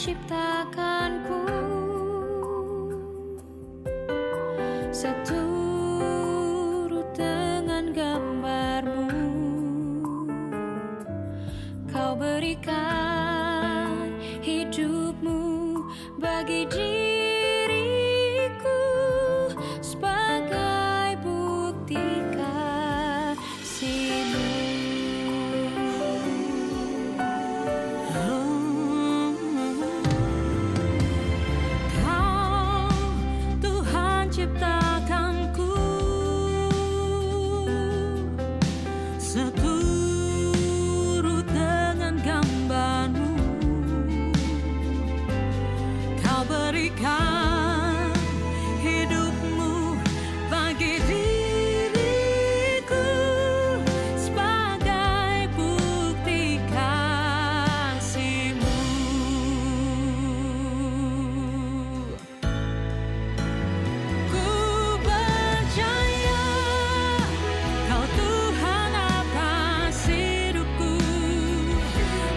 ciptakanku, seturut dengan gambarmu. Kau berikan hidupmu bagi diriku sebagai bukti kasih-Mu. Kau Tuhan ciptakanku, seturut dengan gambar-Mu. Kau berikan hidupmu bagi diriku sebagai bukti kasih-Mu. Ku percaya Kau Tuhan atas hidupku,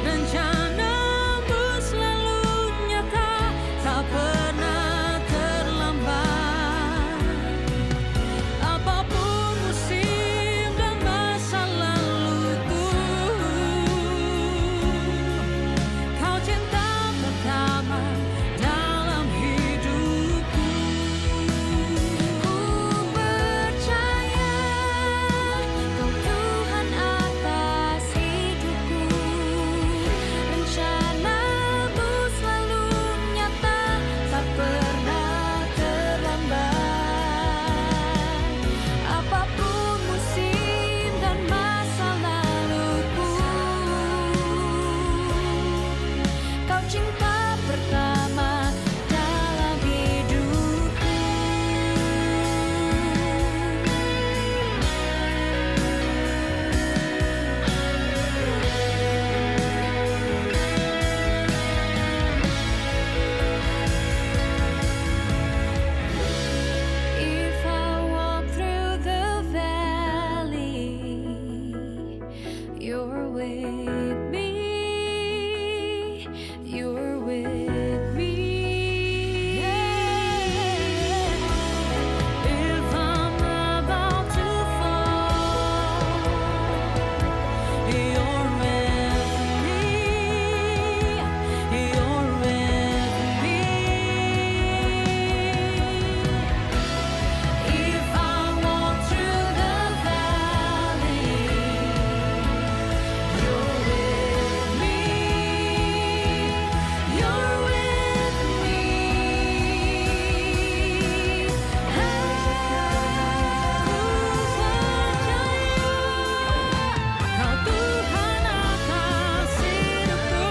rencana-Mu selalu nyata, tak pernah terlambat. Apapun musim dan masa laluku, Kau cinta pertama dalam hidupku. Ku percaya Kau Tuhan atas hidupku, rencana-Mu selalu nyata, tak pernah terlambat. Apapun musim dan masa laluku, Kau cinta pertama dalam hidupku. If I walk through the valley, You're with me, You're with me. If I'm about to fall, You're with me, You're with me. If I walk through the valley, You're with me, You're with me. Kau Tuhan atas hidupku,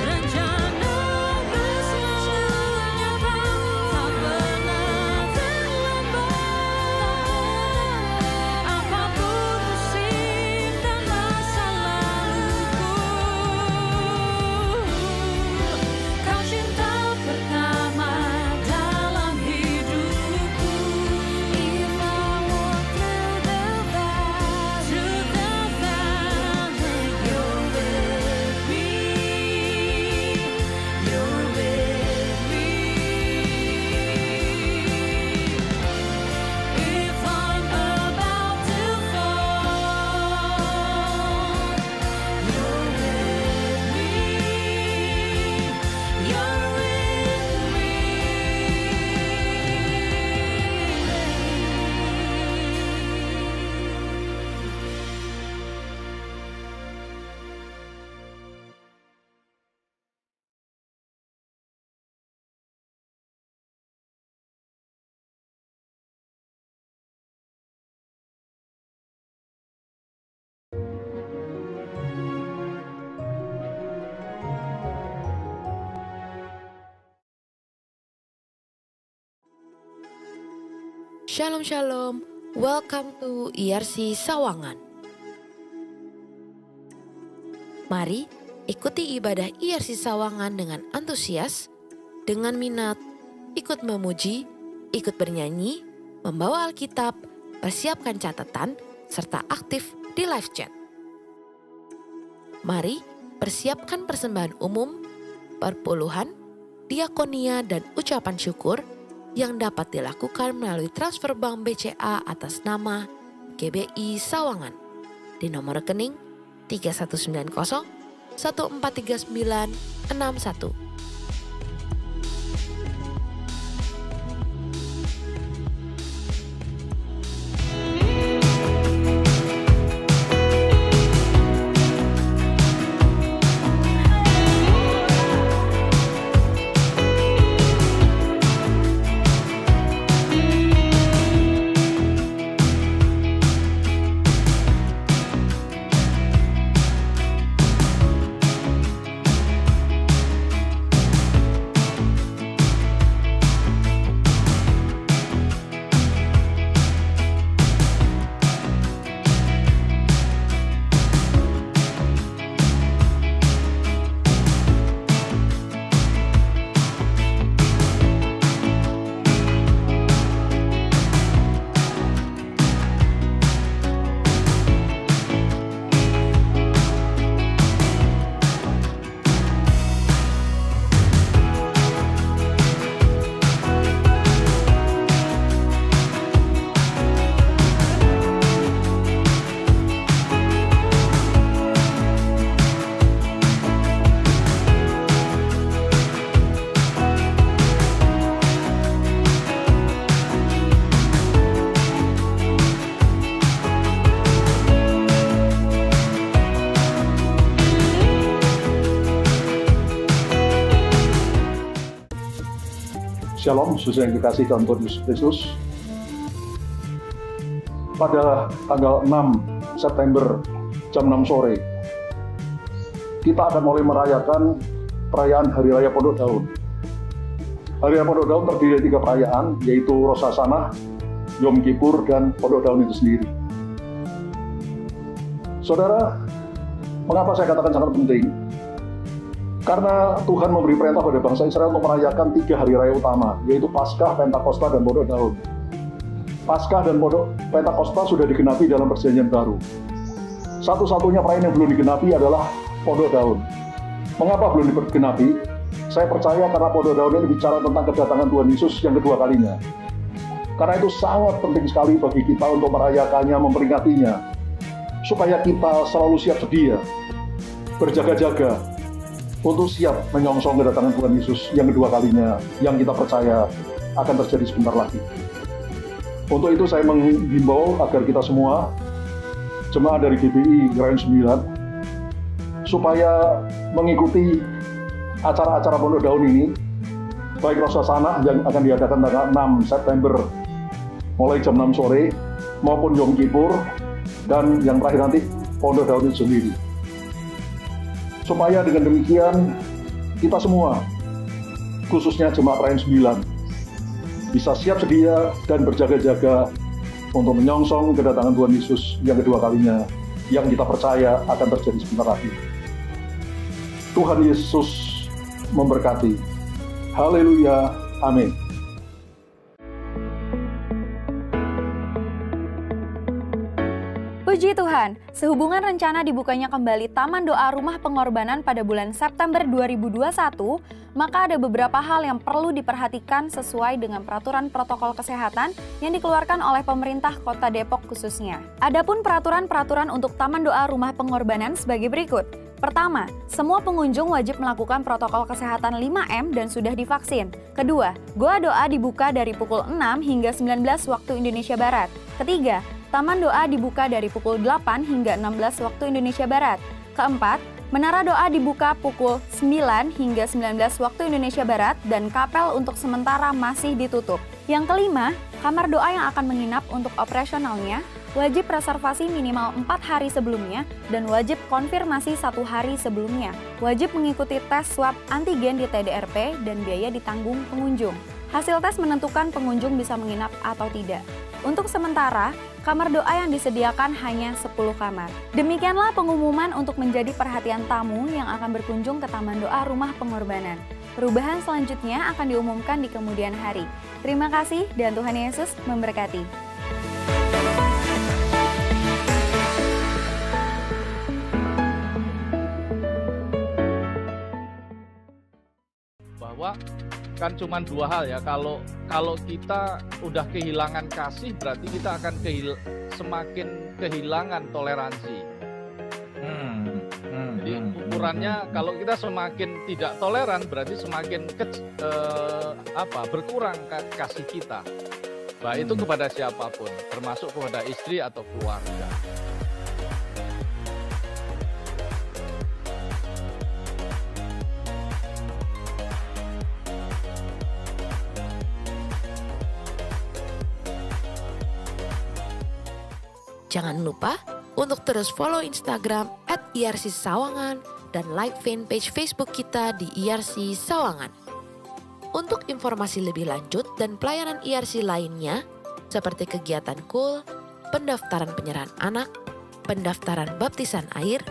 rencana-Mu selalu nyata, tak pernah terlambat. Apapun musim dan masa laluku, Kau cinta pertama dalam hidupku. If I walk through the valley, You're with me, You're with me. If I'm about to fall, You're with me, You're Shalom Shalom, welcome to IRC Sawangan. Mari ikuti ibadah IRC Sawangan dengan antusias, dengan minat, ikut memuji, ikut bernyanyi, membawa Alkitab, persiapkan catatan, serta aktif di live chat. Mari persiapkan persembahan umum, perpuluhan, diakonia, dan ucapan syukur yang dapat dilakukan melalui transfer bank BCA atas nama GBI Sawangan di nomor rekening 3190 143961. Shalom, saudara yang dikasihi dalam Tuhan Yesus Kristus. Pada tanggal 6 September jam 6 sore, kita akan mulai merayakan perayaan Hari Raya Pondok Daun. Hari Raya Pondok Daun terdiri dari 3 perayaan, yaitu Rosh Hashanah, Yom Kippur, dan Pondok Daun itu sendiri. Saudara, mengapa saya katakan sangat penting? Karena Tuhan memberi perintah pada bangsa Israel untuk merayakan 3 hari raya utama, yaitu Paskah, Pentakosta, dan Pondok Daun. Paskah dan Pentakosta sudah digenapi dalam Perjanjian Baru. Satu-satunya perayaan yang belum digenapi adalah Pondok Daun. Mengapa belum digenapi? Saya percaya karena Pondok Daun ini bicara tentang kedatangan Tuhan Yesus yang kedua kalinya. Karena itu sangat penting sekali bagi kita untuk merayakannya, memperingatinya, supaya kita selalu siap sedia, berjaga-jaga, untuk siap menyongsong kedatangan Tuhan Yesus yang kedua kalinya, yang kita percaya akan terjadi sebentar lagi. Untuk itu saya menghimbau agar kita semua, jemaat dari GBI Rayon 9, supaya mengikuti acara-acara Pondok Daun ini, baik Rosh Hashanah yang akan diadakan tanggal 6 September mulai jam 6 sore, maupun Yom Kippur, dan yang terakhir nanti Pondok Daun itu sendiri. Supaya dengan demikian kita semua, khususnya jemaat Rayon 9, bisa siap sedia dan berjaga-jaga untuk menyongsong kedatangan Tuhan Yesus yang kedua kalinya, yang kita percaya akan terjadi sebentar lagi. Tuhan Yesus memberkati. Haleluya. Amin. Puji Tuhan, sehubungan rencana dibukanya kembali Taman Doa Rumah Pengorbanan pada bulan September 2021, maka ada beberapa hal yang perlu diperhatikan sesuai dengan peraturan protokol kesehatan yang dikeluarkan oleh pemerintah Kota Depok khususnya. Adapun peraturan-peraturan untuk Taman Doa Rumah Pengorbanan sebagai berikut. Pertama, semua pengunjung wajib melakukan protokol kesehatan 5M dan sudah divaksin. Kedua, Goa Doa dibuka dari pukul 6 hingga 19 waktu Indonesia Barat. Ketiga, Taman Doa dibuka dari pukul 8 hingga 16 waktu Indonesia Barat. Keempat, Menara Doa dibuka pukul 9 hingga 19 waktu Indonesia Barat dan kapel untuk sementara masih ditutup. Yang kelima, kamar doa yang akan menginap untuk operasionalnya wajib reservasi minimal 4 hari sebelumnya dan wajib konfirmasi 1 hari sebelumnya. Wajib mengikuti tes swab antigen di TDRP dan biaya ditanggung pengunjung. Hasil tes menentukan pengunjung bisa menginap atau tidak. Untuk sementara, kamar doa yang disediakan hanya 10 kamar. Demikianlah pengumuman untuk menjadi perhatian tamu yang akan berkunjung ke Taman Doa Rumah Pengorbanan. Perubahan selanjutnya akan diumumkan di kemudian hari. Terima kasih dan Tuhan Yesus memberkati. kan cuma dua hal ya. Kalau kita udah kehilangan kasih, berarti kita akan semakin kehilangan toleransi. Jadi ukurannya kalau kita semakin tidak toleran, berarti semakin berkurang kasih kita. Baik itu kepada siapapun, termasuk kepada istri atau keluarga. Jangan lupa untuk terus follow Instagram @IRC_Sawangan dan like fanpage Facebook kita di IRC Sawangan. Untuk informasi lebih lanjut dan pelayanan IRC lainnya, seperti kegiatan KUL, pendaftaran penyerahan anak, pendaftaran baptisan air,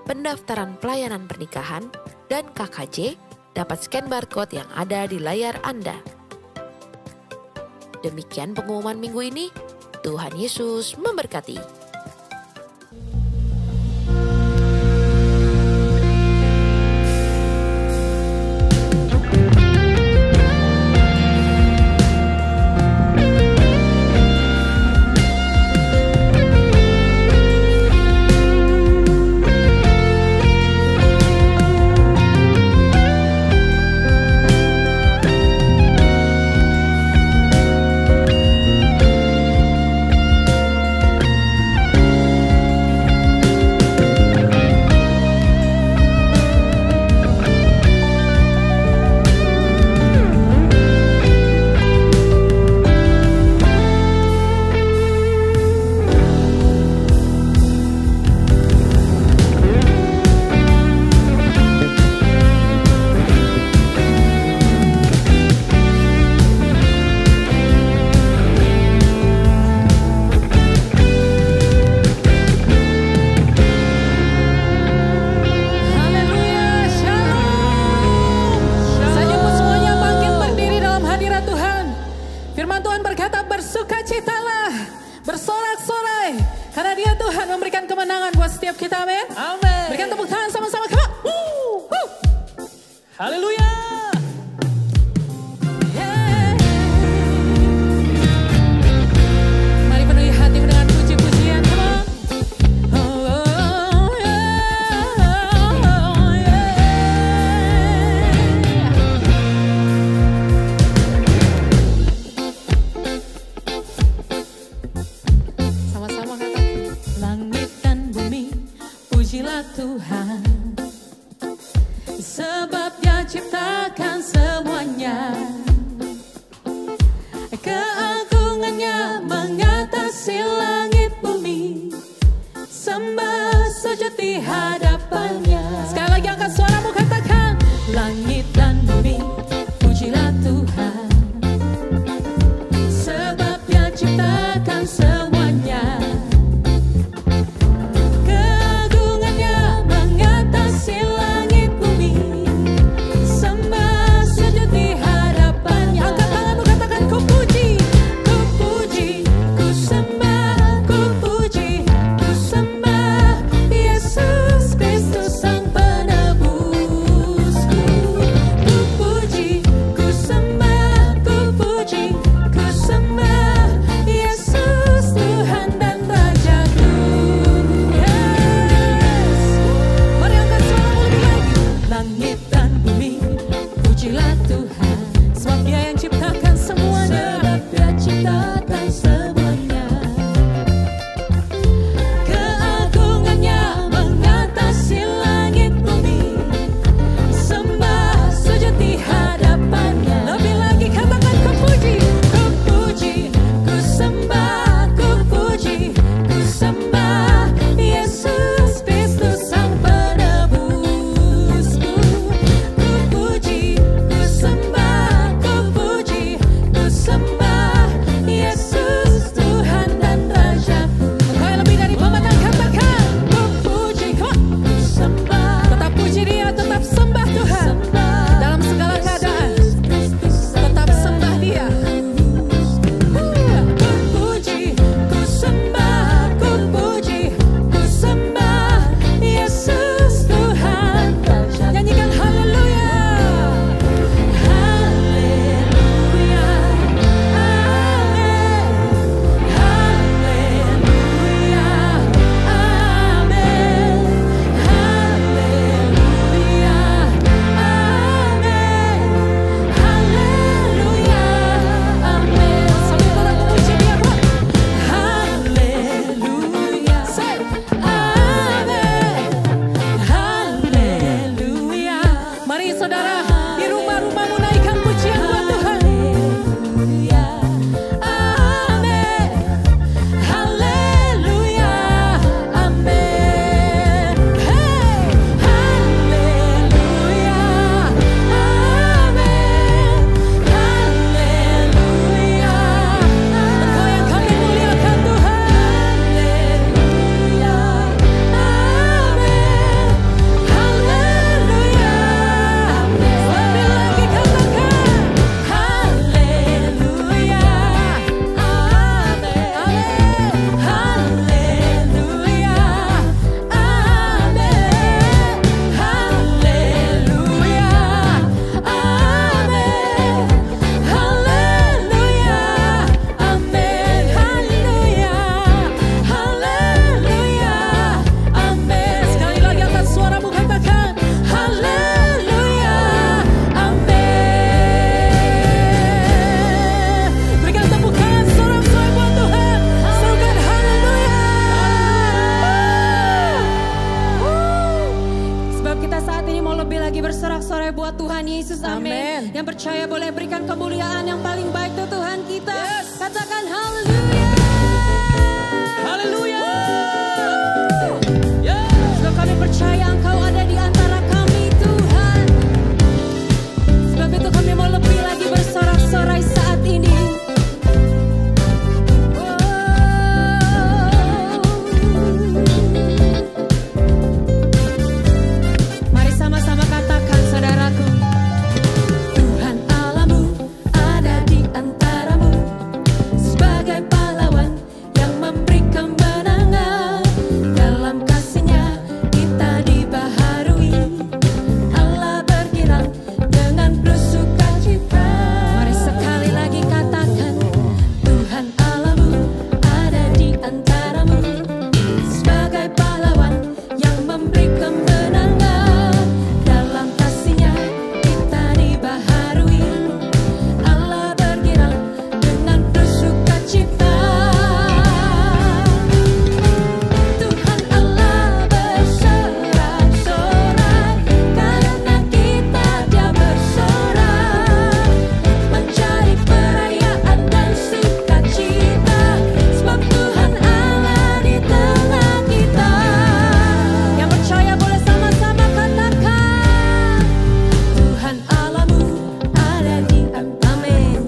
pendaftaran pelayanan pernikahan, dan KKJ, dapat scan barcode yang ada di layar Anda. Demikian pengumuman minggu ini. Tuhan Yesus memberkati. Bersorak-sorai karena Dia Tuhan memberikan kemenangan buat setiap kita, amin. Amin. Berikan tepuk tangan sama-sama, come on. Haleluya. Mari penuhi hati dengan puji-pujian, come on. Tuhan, sebab Dia ciptakan semuanya, keagungannya mengatasi langit bumi, sembah sujud di hadapannya. Sekali lagi angkat suaramu, katakan, langit dan bumi pujilah Tuhan, sebab Dia ciptakan semuanya, keagungannya mengatasi Yesus, amin. Yang percaya boleh berikan kemuliaan yang paling baik untuk Tuhan kita. Katakan haleluya. Haleluya. Sebab kami percaya Engkau ada di antara kami, Tuhan. Sebab itu kami mau lebih lagi bersorak-sorai saat ini. Mari sama-sama katakan, saudaraku. Tuhan Allahmu ada di antaramu, sebagai pahlawan yang memberi kemenangan. Dalam kasih-Nya kita dibaharui, Allah bergerak dengan penuh sukacita. Mari sekali lagi katakan, Tuhan Allahmu ada di antaramu, sebagai pahlawan yang memberi kemenangan. Dalam kasih-Nya kita dibaharui, Allah bergerak dengan penuh sukacita. Tuhan Allah bersorak-sorai, karena kita Dia bersorak, mencari perayaan dan sukacita, sebab Tuhan Allah di tengah kita. Yang percaya boleh sama-sama katakan, Tuhan Allahmu ada di antaramu,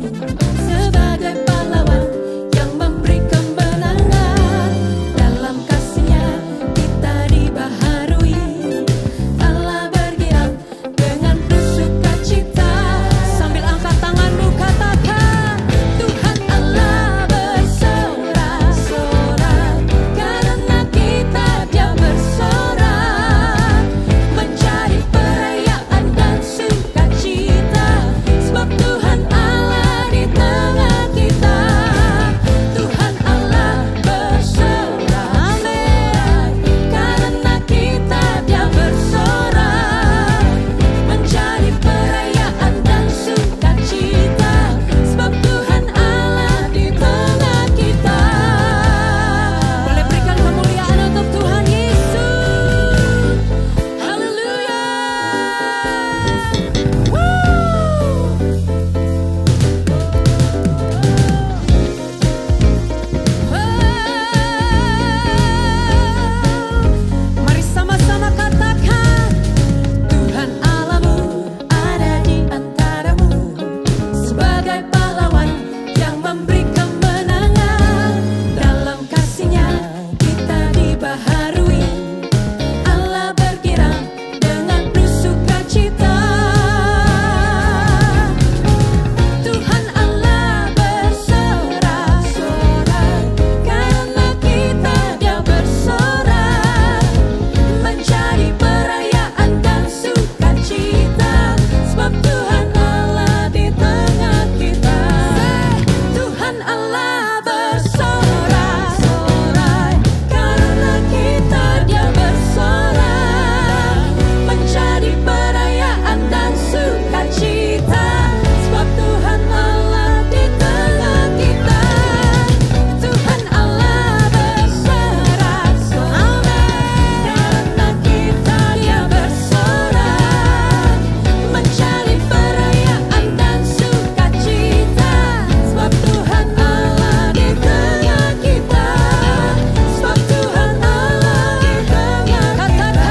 sebagai pahlawan yang memberi kemenangan. Dalam kasih-Nya kita dibaharui, Allah bergerak dengan penuh sukacita. Sambil angkat tanganmu katakan, Tuhan Allah bersorak-sorai, karena kita Dia bersorak, mencari perayaan dan sukacita, sebab Tuhan Allah di tengah kita. Tuhan Allah bersorak-sorai, karena kita Dia bersorak, mencari perayaan dan sukacita, sebab Tuhan Allah di tengah kita. Boleh berikan kemuliaan untuk Tuhan Yesus. Haleluya. Mari sama-sama katakan, Tuhan Allahmu ada di antaramu, sebagai pahlawan yang memberi kemenangan. Dalam kasih-Nya kita dibaharui, Allah bergerak dengan penuh sukacita. Tuhan Allah bersorak-sorai, karena kita Dia bersorak, mencari perayaan dan sukacita, sebab Tuhan Allah di tengah kita. Tuhan Allah bersorak-sorai, karena kita Dia bersorak, mencari perayaan dan sukacita, sebab Tuhan Allah di tengah kita. Tuhan Allah bersorak-sorai, karena kita Dia bersorak, mencari perayaan dan sukacita, sebab Tuhan Allah di tengah kita. Sebab Tuhan Allah di tengah kita.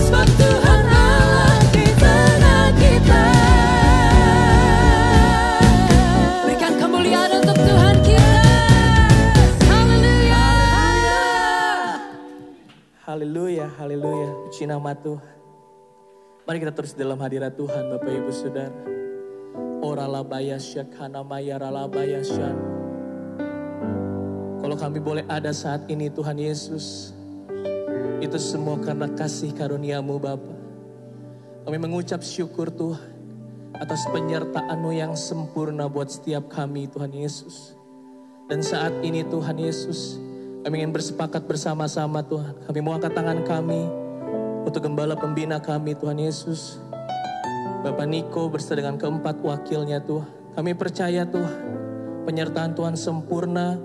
Sebab Tuhan Allah di tengah kita. Berikan kemuliaan untuk Tuhan kita. Haleluya. Haleluya, haleluya. Puji nama Tuhan. Mari kita terus dalam hadirat Tuhan, Bapak Ibu Saudara. Ora labaya syakana maya ralabaya syan. Kalau kami boleh ada saat ini Tuhan Yesus, itu semua karena kasih karunia-Mu Bapa. Kami mengucap syukur Tuhan atas penyertaan-Mu yang sempurna buat setiap kami Tuhan Yesus. Dan saat ini Tuhan Yesus, kami ingin bersepakat bersama-sama Tuhan. Kami mau angkat tangan kami untuk gembala pembina kami Tuhan Yesus, Bapak Niko beserta dengan keempat wakilnya Tuhan. Kami percaya Tuhan, penyertaan Tuhan sempurna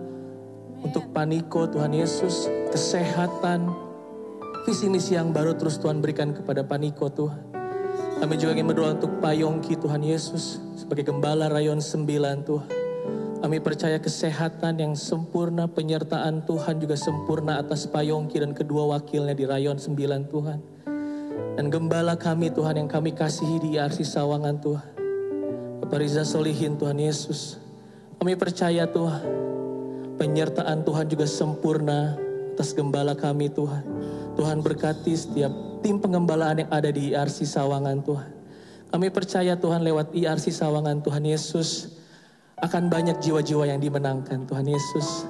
untuk Pak Niko Tuhan Yesus, kesehatan, visi misi yang baru terus Tuhan berikan kepada Pak Niko Tuhan. Kami juga ingin berdoa untuk Pak Yongki Tuhan Yesus sebagai Gembala Rayon 9 Tuhan. Kami percaya kesehatan yang sempurna, penyertaan Tuhan juga sempurna atas Pak Yongki dan kedua wakilnya di Rayon 9 Tuhan. Dan Gembala kami Tuhan yang kami kasihi di IRC Sawangan Tuhan, Bapak Riza Solihin Tuhan Yesus. Kami percaya Tuhan, penyertaan Tuhan juga sempurna atas Gembala kami Tuhan. Tuhan berkati setiap tim pengembalaan yang ada di IRC Sawangan Tuhan. Kami percaya Tuhan lewat IRC Sawangan Tuhan Yesus akan banyak jiwa-jiwa yang dimenangkan Tuhan Yesus.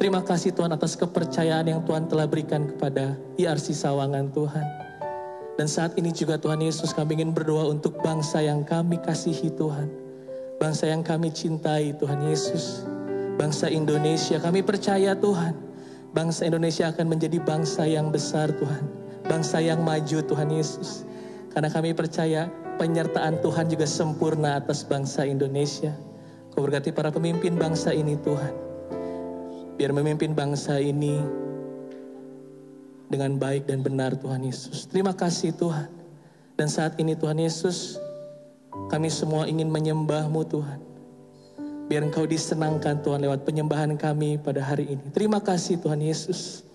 Terima kasih Tuhan atas kepercayaan yang Tuhan telah berikan kepada IRC Sawangan Tuhan. Dan saat ini juga Tuhan Yesus kami ingin berdoa untuk bangsa yang kami kasihi Tuhan. Bangsa yang kami cintai Tuhan Yesus. Bangsa Indonesia, kami percaya Tuhan, bangsa Indonesia akan menjadi bangsa yang besar Tuhan. Bangsa yang maju Tuhan Yesus. Karena kami percaya penyertaan Tuhan juga sempurna atas bangsa Indonesia. Kau berkati para pemimpin bangsa ini Tuhan. Biar memimpin bangsa ini dengan baik dan benar Tuhan Yesus. Terima kasih Tuhan. Dan saat ini Tuhan Yesus, kami semua ingin menyembah-Mu Tuhan. Biar Engkau disenangkan Tuhan lewat penyembahan kami pada hari ini. Terima kasih Tuhan Yesus.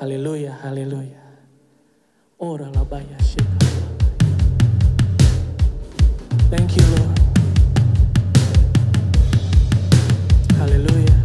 Haleluya, haleluya. Ora labaya syekh. Thank you Lord. Haleluya.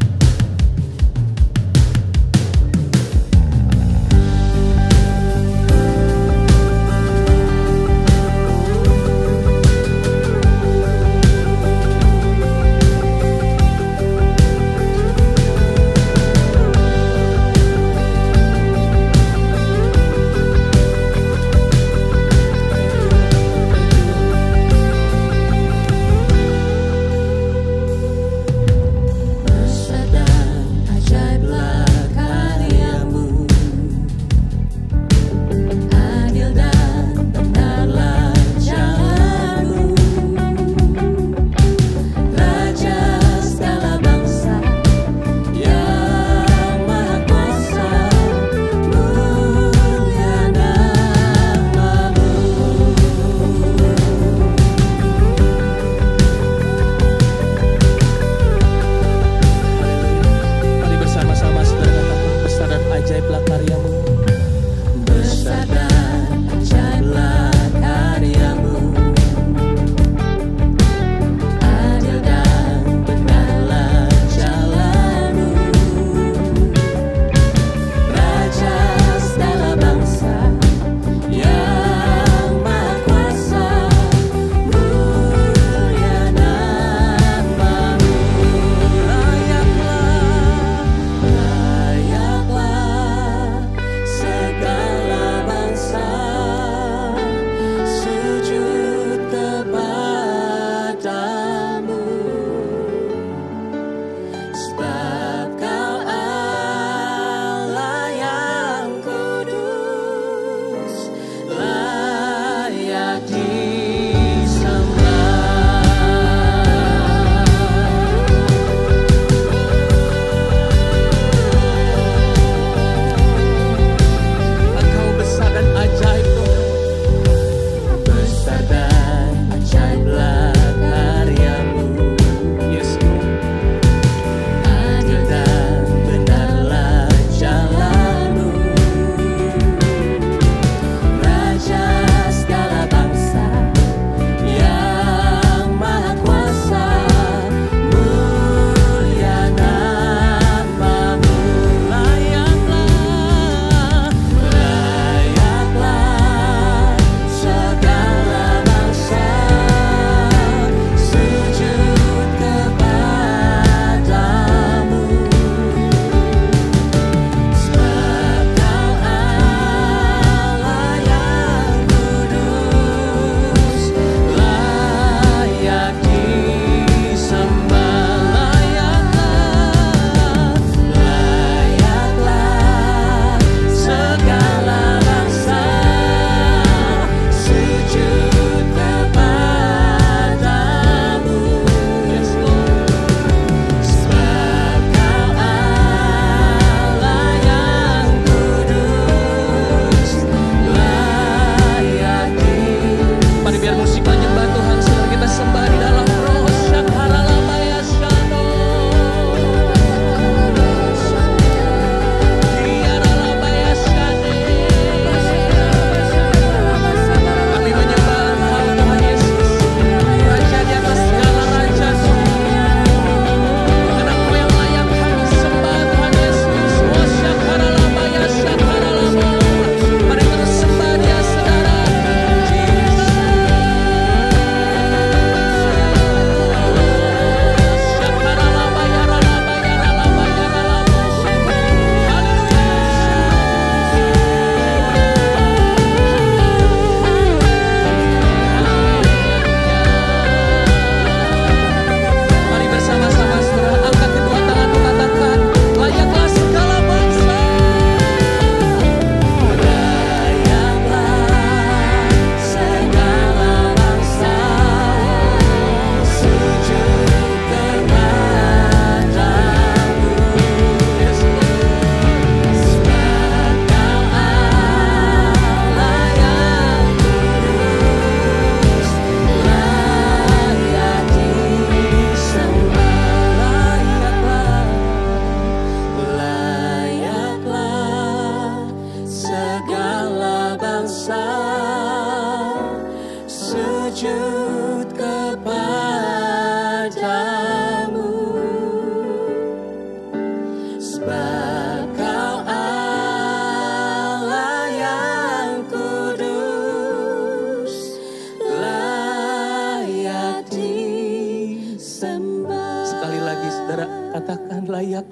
Katakan layak.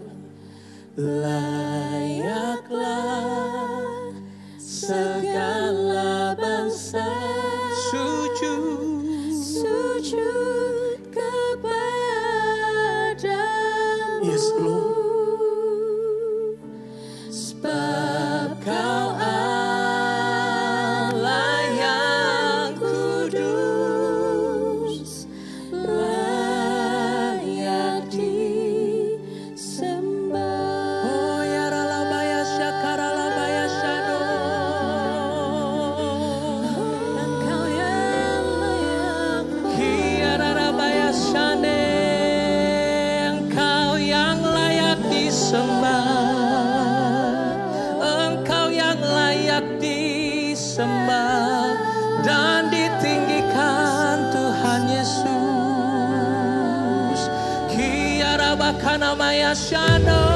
Layaklah segala bangsa sujud kepadamu. Yes, Lord. Sebab Kau Allah yang kudus, layak disembah. Oh ya ralabaya syakaralabaya syado. Engkau yang layak, Kiararabaya syane. Engkau yang layak disembah. Engkau yang layak disembah dan ditinggikan Tuhan Yesus. Kiarabakana maya syado.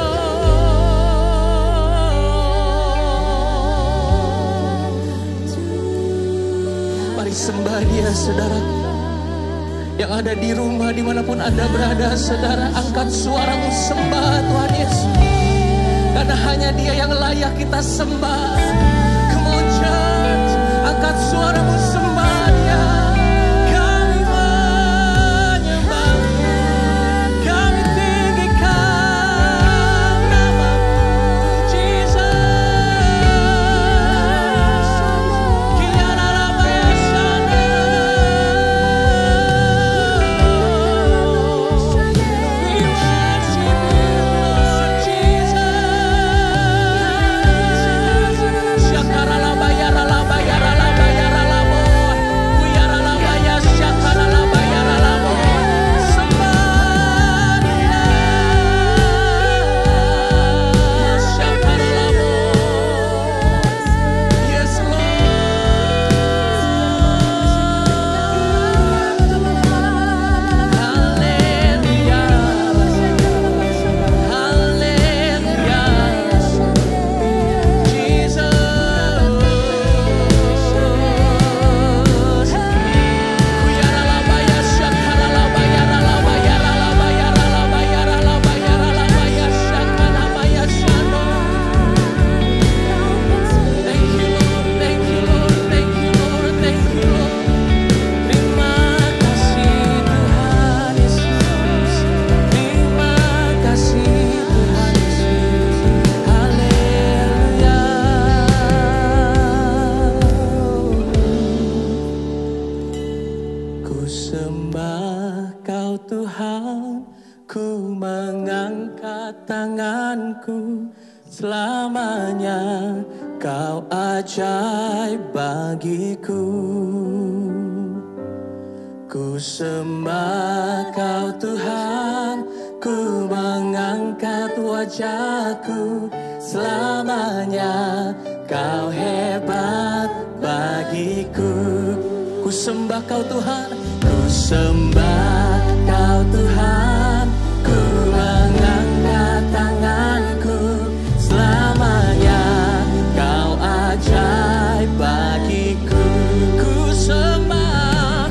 Mari sembah Dia, saudara. Yang ada di rumah, dimanapun Anda berada, saudara, angkat suaramu sembah Tuhan Yesus. Karena hanya Dia yang layak kita sembah. Come on church, angkat suaramu sembah Dia. Kami menyembah-Nya, kami tinggikan nama-Mu, Jesus. Kiararabaya syane. We worship You, Lord Jesus. Shakaralabaya ralabaya ralabaya ralabo. Uyaralabaya shakaralabaya ralabo. Sembah Dia. Shakaralabo. Yes, Lord. Haleluya. Haleluya. Jesus. Kuyaralabaya shakaralabaya ralabaya ralabaya ralabaya ralabaya ralabaya shakarabaya shano. Thank you Lord, thank you Lord, thank you Lord, thank you Lord. Terima kasih Tuhan Yesus. Terima kasih Tuhan Yesus. Haleluya. Ku sembah Kau Tuhan, ku mengangkat tanganku. Selamanya Kau ajaib bagiku. Ku sembah Kau Tuhan, ku mengangkat wajahku. Selamanya Kau hebat bagiku. Ku sembah Kau Tuhan, ku sembah Kau Tuhan, ku mengangkat tanganku. Selamanya Kau ajaib bagiku. Ku sembah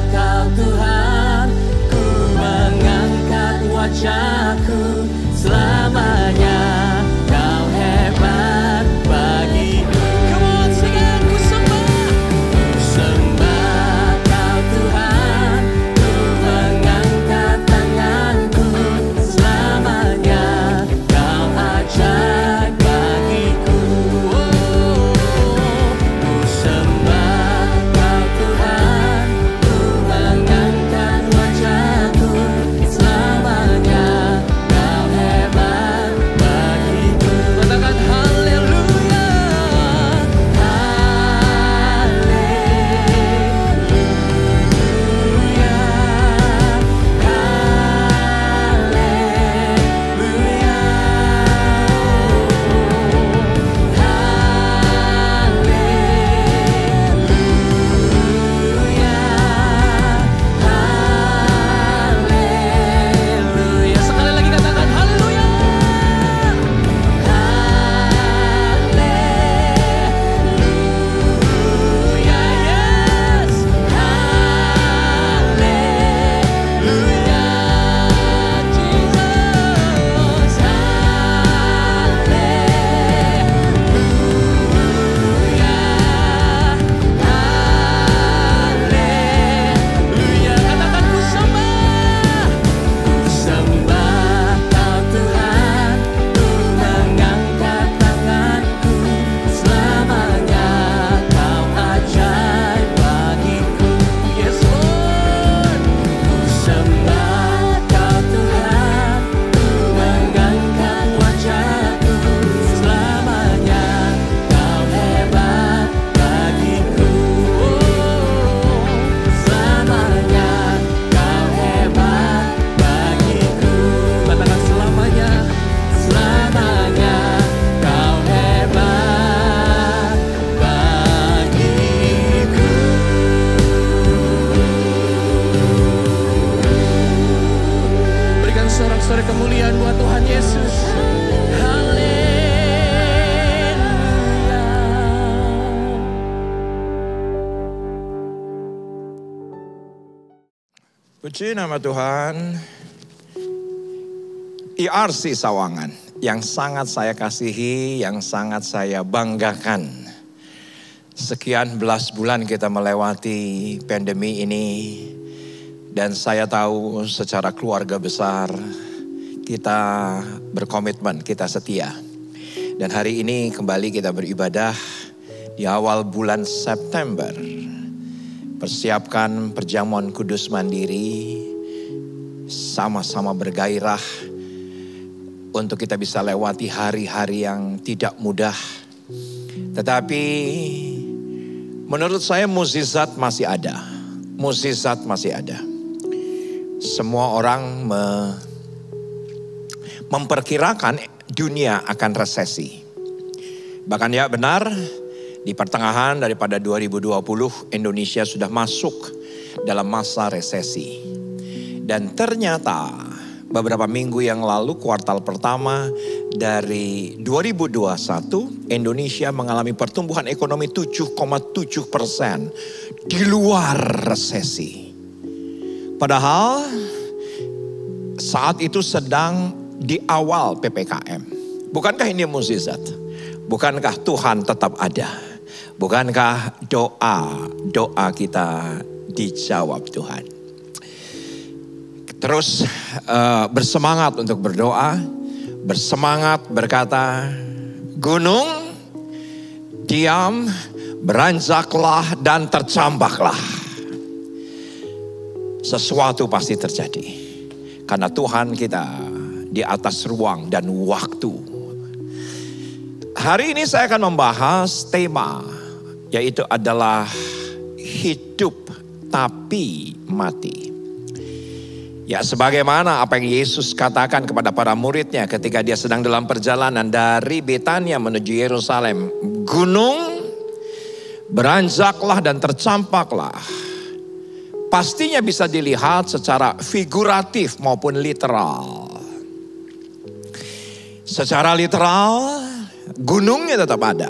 Kau Tuhan, ku mengangkat wajahku. Selamanya Kau hebat bagiku. Come on, sing it. Ku sembah Kau Tuhan. Beri kemuliaan buat Tuhan Yesus. Haleluya. Puji nama Tuhan. IRC Sawangan yang sangat saya kasihi, yang sangat saya banggakan. Sekian belas bulan kita melewati pandemi ini. Dan saya tahu secara keluarga besar kita berkomitmen, kita setia. Dan hari ini kembali kita beribadah di awal bulan September. Persiapkan perjamuan kudus mandiri, sama-sama bergairah untuk kita bisa lewati hari-hari yang tidak mudah. Tetapi menurut saya mukjizat masih ada. Mukjizat masih ada. Semua orang memperkirakan dunia akan resesi. Bahkan ya benar, di pertengahan daripada 2020 Indonesia sudah masuk dalam masa resesi. Dan ternyata beberapa minggu yang lalu kuartal pertama dari 2021 Indonesia mengalami pertumbuhan ekonomi 7,7% di luar resesi. Padahal saat itu sedang di awal PPKM. Bukankah ini mukjizat? Bukankah Tuhan tetap ada? Bukankah doa kita dijawab Tuhan? Terus bersemangat untuk berdoa, bersemangat berkata, gunung diam, beranjaklah dan tercampaklah. Sesuatu pasti terjadi. Karena Tuhan kita di atas ruang dan waktu. Hari ini saya akan membahas tema, yaitu adalah hidup tapi mati. Ya, sebagaimana apa yang Yesus katakan kepada para muridnya ketika dia sedang dalam perjalanan dari Betania menuju Yerusalem. Gunung, beranjaklah dan tercampaklah. Pastinya bisa dilihat secara figuratif maupun literal. Secara literal, gunungnya tetap ada.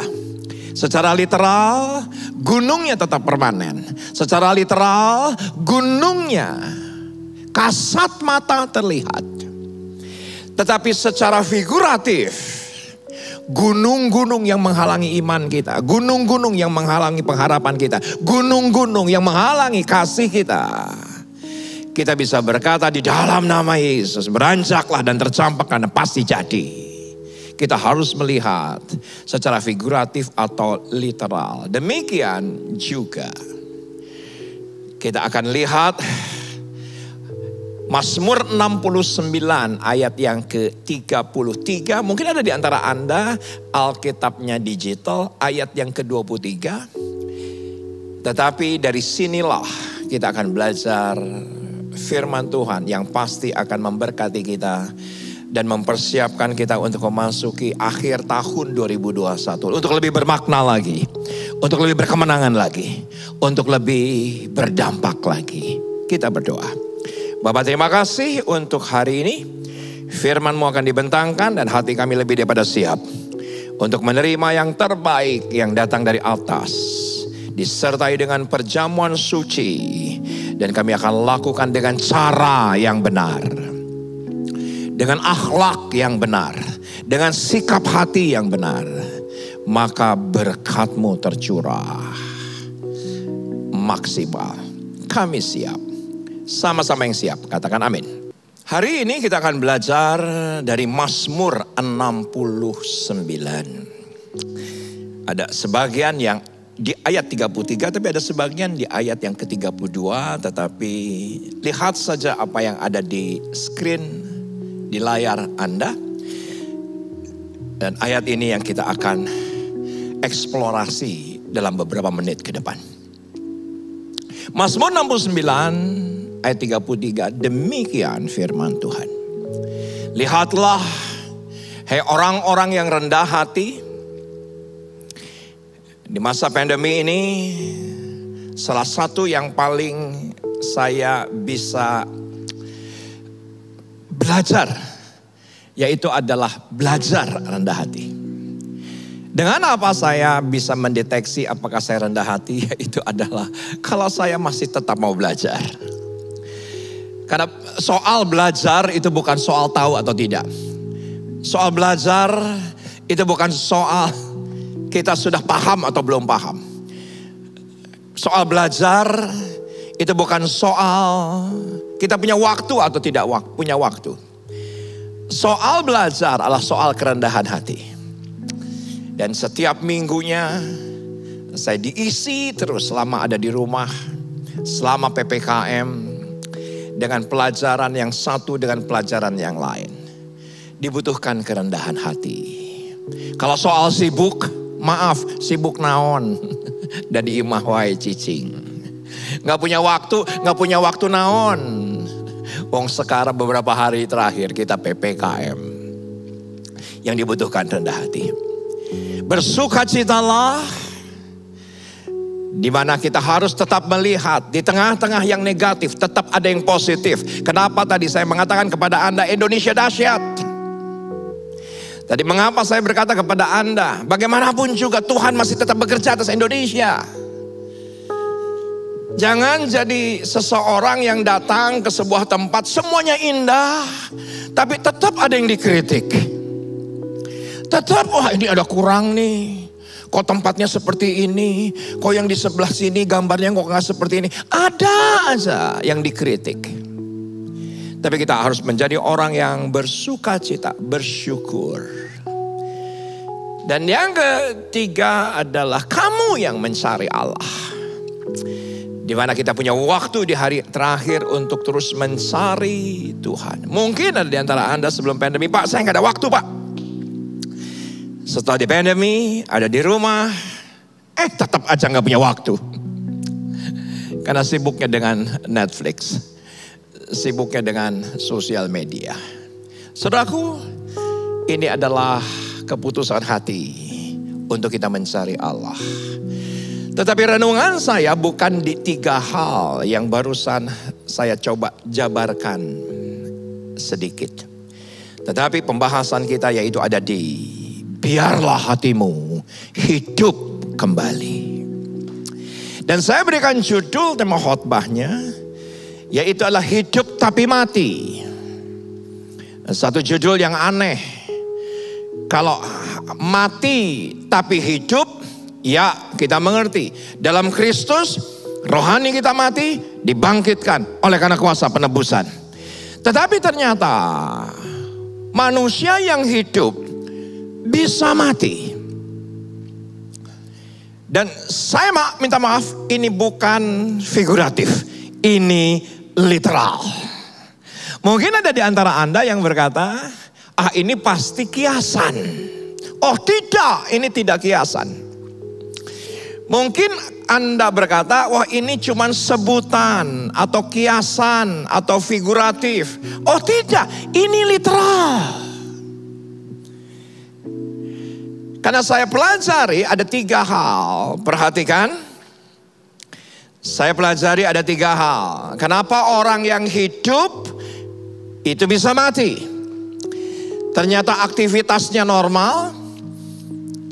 Secara literal, gunungnya tetap permanen. Secara literal, gunungnya kasat mata terlihat. Tetapi secara figuratif, gunung-gunung yang menghalangi iman kita, gunung-gunung yang menghalangi pengharapan kita, gunung-gunung yang menghalangi kasih kita. Kita bisa berkata di dalam nama Yesus, beranjaklah dan tercampak karena pasti jadi. Kita harus melihat secara figuratif atau literal. Demikian juga kita akan lihat Mazmur 69 ayat yang ke-33. Mungkin ada di antara Anda Alkitabnya digital ayat yang ke-23. Tetapi dari sinilah kita akan belajar firman Tuhan yang pasti akan memberkati kita dan mempersiapkan kita untuk memasuki akhir tahun 2021. Untuk lebih bermakna lagi, untuk lebih berkemenangan lagi, untuk lebih berdampak lagi. Kita berdoa. Bapak, terima kasih untuk hari ini. Firman-Mu akan dibentangkan dan hati kami lebih daripada siap untuk menerima yang terbaik yang datang dari atas, disertai dengan perjamuan suci, dan kami akan lakukan dengan cara yang benar, dengan akhlak yang benar, dengan sikap hati yang benar. Maka berkat-Mu tercurah maksimal. Kami siap. Sama-sama yang siap, katakan amin. Hari ini kita akan belajar dari Mazmur 69. Ada sebagian yang di ayat 33, tapi ada sebagian di ayat yang ke-32. Tetapi lihat saja apa yang ada di screen, di layar Anda. Dan ayat ini yang kita akan eksplorasi dalam beberapa menit ke depan. Mazmur 69 ayat 33, demikian firman Tuhan. Lihatlah, hai orang-orang yang rendah hati. Di masa pandemi ini, salah satu yang paling saya bisa belajar yaitu adalah belajar rendah hati. Dengan apa saya bisa mendeteksi apakah saya rendah hati? Yaitu adalah kalau saya masih tetap mau belajar. Karena soal belajar itu bukan soal tahu atau tidak. Soal belajar itu bukan soal kita sudah paham atau belum paham. Soal belajar itu bukan soal kita punya waktu atau tidak punya waktu. Soal belajar adalah soal kerendahan hati. Dan setiap minggunya saya diisi terus selama ada di rumah, selama PPKM, dengan pelajaran yang satu dengan pelajaran yang lain. Dibutuhkan kerendahan hati. Kalau soal sibuk, maaf, sibuk naon. Dan diimah wae cicing. Gak punya waktu naon. Wong sekarang beberapa hari terakhir kita PPKM. Yang dibutuhkan rendah hati. Bersukacitalah, di mana kita harus tetap melihat di tengah-tengah yang negatif tetap ada yang positif. Kenapa tadi saya mengatakan kepada Anda Indonesia dahsyat? Tadi mengapa saya berkata kepada Anda, bagaimanapun juga Tuhan masih tetap bekerja atas Indonesia. Jangan jadi seseorang yang datang ke sebuah tempat semuanya indah, tapi tetap ada yang dikritik. Tetap, wah ini ada kurang nih. Kok tempatnya seperti ini? Kok yang di sebelah sini gambarnya kok gak seperti ini? Ada aja yang dikritik. Tapi kita harus menjadi orang yang bersukacita, bersyukur. Dan yang ketiga adalah kamu yang mencari Allah. Di mana kita punya waktu di hari terakhir untuk terus mencari Tuhan. Mungkin ada di antara Anda sebelum pandemi, Pak saya gak ada waktu Pak. Setelah di pandemi, ada di rumah, tetap aja gak punya waktu. Karena sibuknya dengan Netflix, sibuknya dengan sosial media. Saudaraku, ini adalah keputusan hati untuk kita mencari Allah. Tetapi renungan saya bukan di 3 hal yang barusan saya coba jabarkan sedikit. Tetapi pembahasan kita yaitu ada di biarlah hatimu hidup kembali. Dan saya berikan judul tema khotbahnya yaitu adalah hidup tapi mati. Satu judul yang aneh. Kalau mati tapi hidup, ya kita mengerti. Dalam Kristus rohani kita mati, dibangkitkan oleh karena kuasa penebusan. Tetapi ternyata manusia yang hidup bisa mati. Dan saya minta maaf, ini bukan figuratif, ini literal. Mungkin ada di antara Anda yang berkata, ini pasti kiasan. Oh tidak, ini tidak kiasan. Mungkin Anda berkata, wah ini cuma sebutan atau kiasan atau figuratif. Oh tidak, ini literal. Karena saya pelajari ada 3 hal. Perhatikan. Saya pelajari ada 3 hal. Kenapa orang yang hidup itu bisa mati? Ternyata aktivitasnya normal.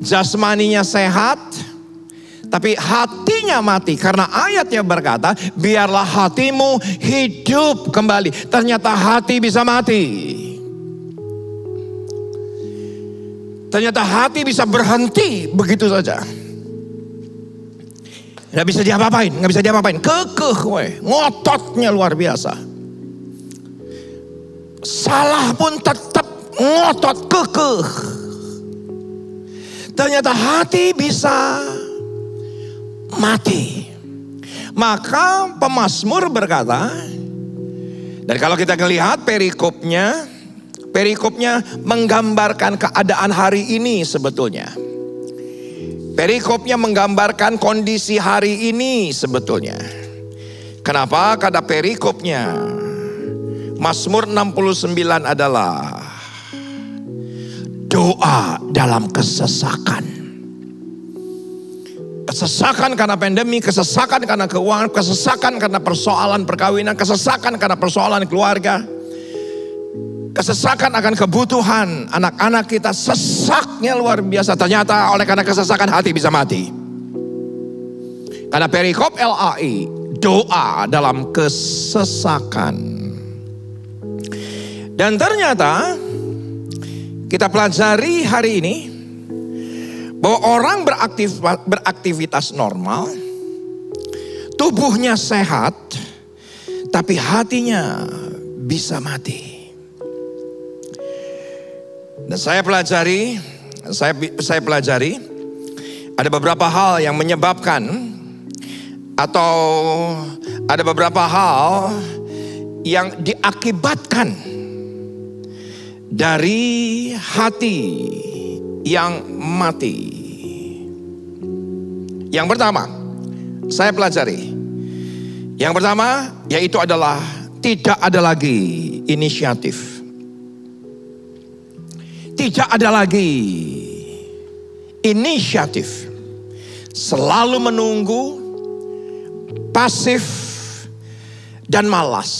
Jasmaninya sehat. Tapi hatinya mati. Karena ayatnya berkata, biarlah hatimu hidup kembali. Ternyata hati bisa mati. Ternyata hati bisa berhenti begitu saja. Gak bisa diapa-apain, gak bisa diapa-apain. Kekeh we, ngototnya luar biasa. Salah pun tetap ngotot kekeh. Ternyata hati bisa mati. Maka pemazmur berkata, dan kalau kita lihat perikopnya menggambarkan keadaan hari ini sebetulnya. Perikopnya menggambarkan kondisi hari ini sebetulnya. Kenapa? Karena perikopnya Mazmur 69 adalah doa dalam kesesakan. Kesesakan karena pandemi, kesesakan karena keuangan, kesesakan karena persoalan perkawinan, kesesakan karena persoalan keluarga. Kesesakan akan kebutuhan anak-anak kita, sesaknya luar biasa. Ternyata oleh karena kesesakan hati bisa mati. Karena perikop LAI, doa dalam kesesakan. Dan ternyata kita pelajari hari ini bahwa orang beraktivitas normal, tubuhnya sehat, tapi hatinya bisa mati. Dan saya pelajari ada beberapa hal yang menyebabkan, atau ada beberapa hal yang diakibatkan dari hati yang mati. Yang pertama, saya pelajari. Yang pertama yaitu adalah tidak ada lagi inisiatif. Tidak ada lagi inisiatif. Selalu menunggu, pasif, dan malas.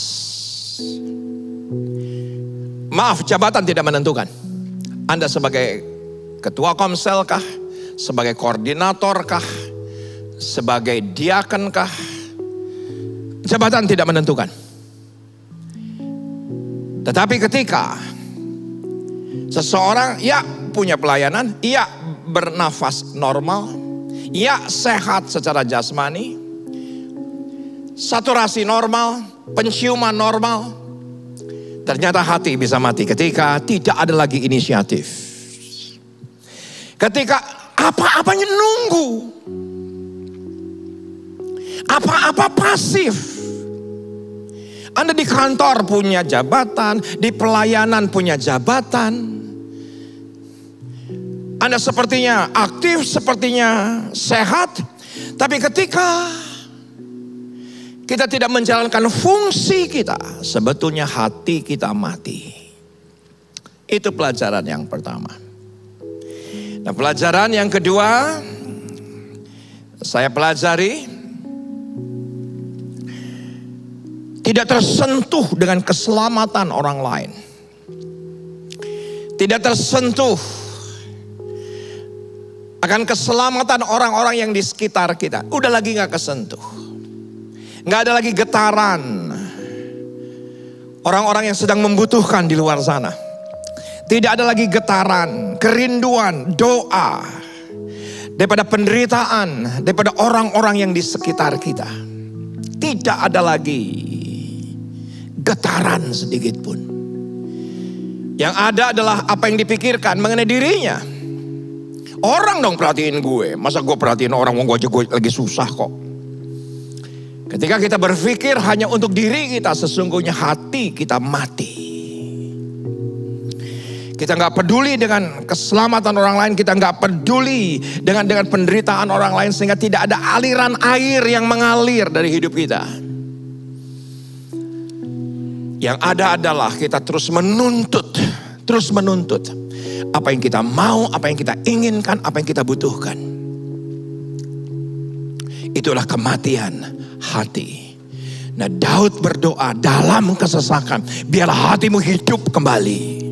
Maaf, jabatan tidak menentukan. Anda sebagai ketua komsel kah? Sebagai koordinator kah? Sebagai diaken kah? Jabatan tidak menentukan. Tetapi ketika seseorang ya punya pelayanan, ya bernafas normal, ya sehat secara jasmani, saturasi normal, penciuman normal, ternyata hati bisa mati ketika tidak ada lagi inisiatif. Ketika apa-apanya nunggu, apa-apa pasif. Anda di kantor punya jabatan, di pelayanan punya jabatan. Anda sepertinya aktif, sepertinya sehat. Tapi ketika kita tidak menjalankan fungsi kita, sebetulnya hati kita mati. Itu pelajaran yang pertama. Nah, pelajaran yang kedua, saya pelajari tidak tersentuh dengan keselamatan orang lain. Tidak tersentuh akan keselamatan orang-orang yang di sekitar kita. Udah lagi gak kesentuh. Gak ada lagi getaran orang-orang yang sedang membutuhkan di luar sana. Tidak ada lagi getaran, kerinduan, doa daripada penderitaan, daripada orang-orang yang di sekitar kita. Tidak ada lagi getaran sedikit pun. Yang ada adalah apa yang dipikirkan mengenai dirinya. Orang dong perhatiin gue, masa gue perhatiin orang, gue lagi susah kok. Ketika kita berpikir hanya untuk diri kita, sesungguhnya hati kita mati. Kita nggak peduli dengan keselamatan orang lain, kita nggak peduli dengan penderitaan orang lain, sehingga tidak ada aliran air yang mengalir dari hidup kita. Yang ada adalah kita terus menuntut apa yang kita mau, apa yang kita inginkan, apa yang kita butuhkan. Itulah kematian hati. Nah, Daud berdoa dalam kesesakan, biarlah hatimu hidup kembali.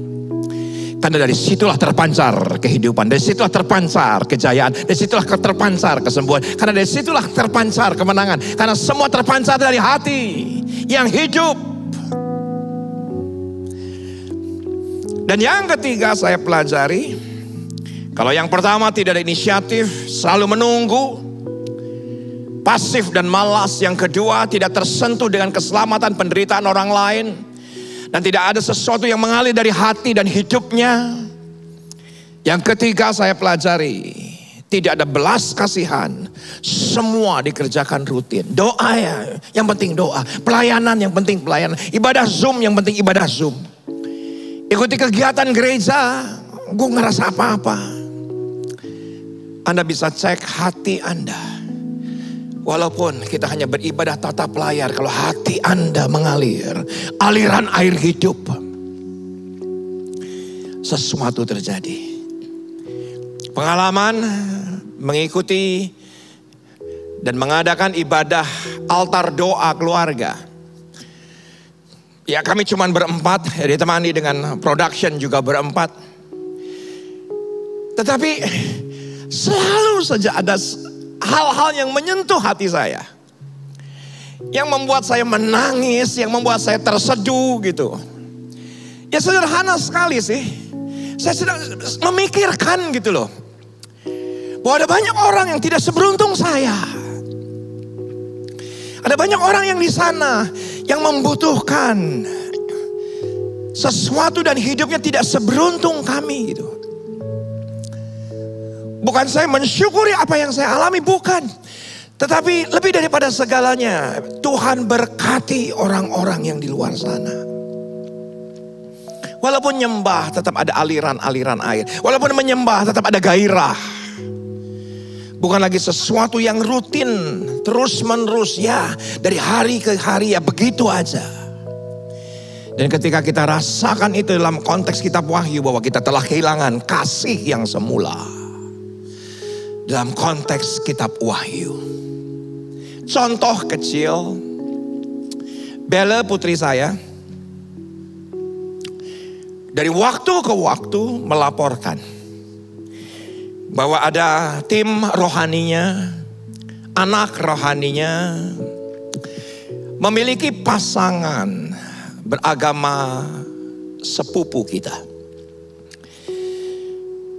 Karena dari situlah terpancar kehidupan, dari situlah terpancar kejayaan, dari situlah terpancar kesembuhan, karena dari situlah terpancar kemenangan. Karena semua terpancar dari hati yang hidup. Dan yang ketiga saya pelajari, kalau yang pertama tidak ada inisiatif, selalu menunggu, pasif dan malas. Yang kedua tidak tersentuh dengan keselamatan penderitaan orang lain. Dan tidak ada sesuatu yang mengalir dari hati dan hidupnya. Yang ketiga saya pelajari, tidak ada belas kasihan. Semua dikerjakan rutin. Doa ya, yang penting doa. Pelayanan yang penting pelayanan. Ibadah Zoom yang penting ibadah Zoom. Ikuti kegiatan gereja, gue ngerasa apa-apa. Anda bisa cek hati Anda. Walaupun kita hanya beribadah tatap layar, kalau hati Anda mengalir, aliran air hidup, sesuatu terjadi. Pengalaman mengikuti dan mengadakan ibadah altar doa keluarga. Ya kami cuma berempat, ditemani dengan production juga berempat. Tetapi selalu saja ada hal-hal yang menyentuh hati saya. Yang membuat saya menangis, yang membuat saya terseduh gitu. Ya sederhana sekali sih. Saya sedang memikirkan gitu loh. Bahwa ada banyak orang yang tidak seberuntung saya. Ada banyak orang yang di sana yang membutuhkan sesuatu dan hidupnya tidak seberuntung kami gitu. Bukan saya mensyukuri apa yang saya alami, bukan. Tetapi lebih daripada segalanya, Tuhan berkati orang-orang yang di luar sana. Walaupun nyembah tetap ada aliran-aliran air. Walaupun menyembah tetap ada gairah. Bukan lagi sesuatu yang rutin, terus menerus ya. Dari hari ke hari ya begitu aja. Dan ketika kita rasakan itu dalam konteks kitab Wahyu, bahwa kita telah kehilangan kasih yang semula. Dalam konteks kitab Wahyu. Contoh kecil, Bella putri saya, dari waktu ke waktu melaporkan bahwa ada tim rohaninya, anak rohaninya memiliki pasangan beragama sepupu kita.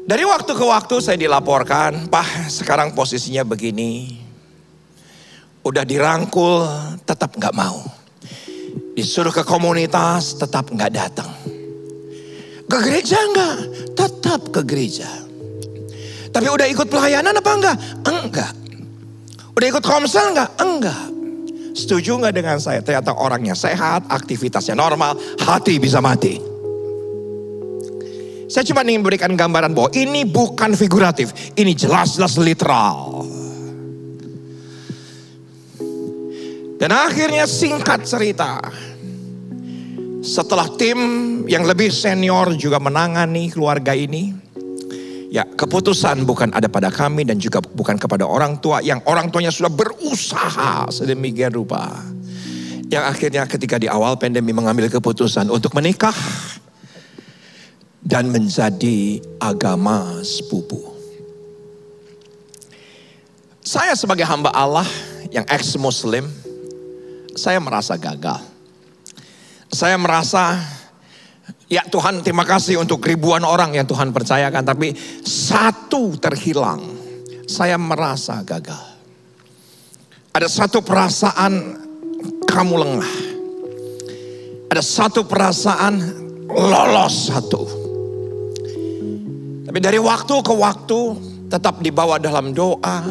Dari waktu ke waktu saya dilaporkan, Pak sekarang posisinya begini. Udah dirangkul tetap gak mau. Disuruh ke komunitas tetap gak datang. Ke gereja enggak? Tetap ke gereja. Tapi udah ikut pelayanan apa enggak? Enggak. Udah ikut komsel enggak? Enggak. Setuju enggak dengan saya? Ternyata orangnya sehat, aktivitasnya normal, hati bisa mati. Saya cuma ingin memberikan gambaran bahwa ini bukan figuratif. Ini jelas-jelas literal. Dan akhirnya singkat cerita. Setelah tim yang lebih senior juga menangani keluarga ini. Ya, keputusan bukan ada pada kami dan juga bukan kepada orang tua. Yang orang tuanya sudah berusaha sedemikian rupa. Yang akhirnya ketika di awal pandemi mengambil keputusan untuk menikah. Dan menjadi agama sepupu. Saya sebagai hamba Allah yang ex-muslim. Saya merasa gagal. Saya merasa, ya Tuhan terima kasih untuk ribuan orang yang Tuhan percayakan. Tapi satu terhilang. Saya merasa gagal. Ada satu perasaan kamu lengah. Ada satu perasaan lolos satu. Tapi dari waktu ke waktu tetap dibawa dalam doa.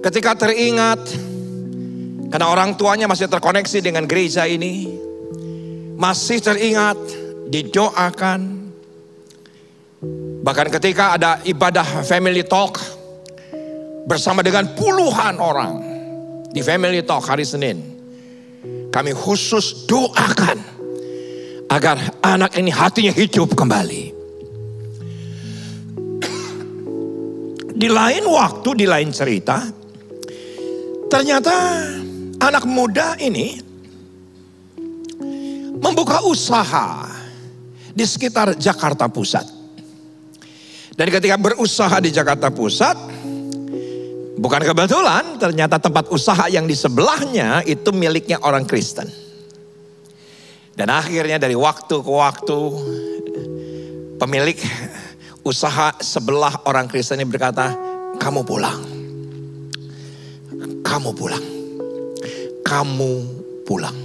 Ketika teringat, karena orang tuanya masih terkoneksi dengan gereja ini, masih teringat, didoakan. Bahkan ketika ada ibadah family talk bersama dengan puluhan orang di family talk hari Senin, kami khusus doakan agar anak ini hatinya hidup kembali. Di lain waktu, di lain cerita, ternyata anak muda ini membuka usaha di sekitar Jakarta Pusat. Dan ketika berusaha di Jakarta Pusat, bukan kebetulan ternyata tempat usaha yang di sebelahnya itu miliknya orang Kristen. Dan akhirnya dari waktu ke waktu, pemilik usaha sebelah orang Kristen ini berkata, kamu pulang. Kamu pulang. Kamu pulang.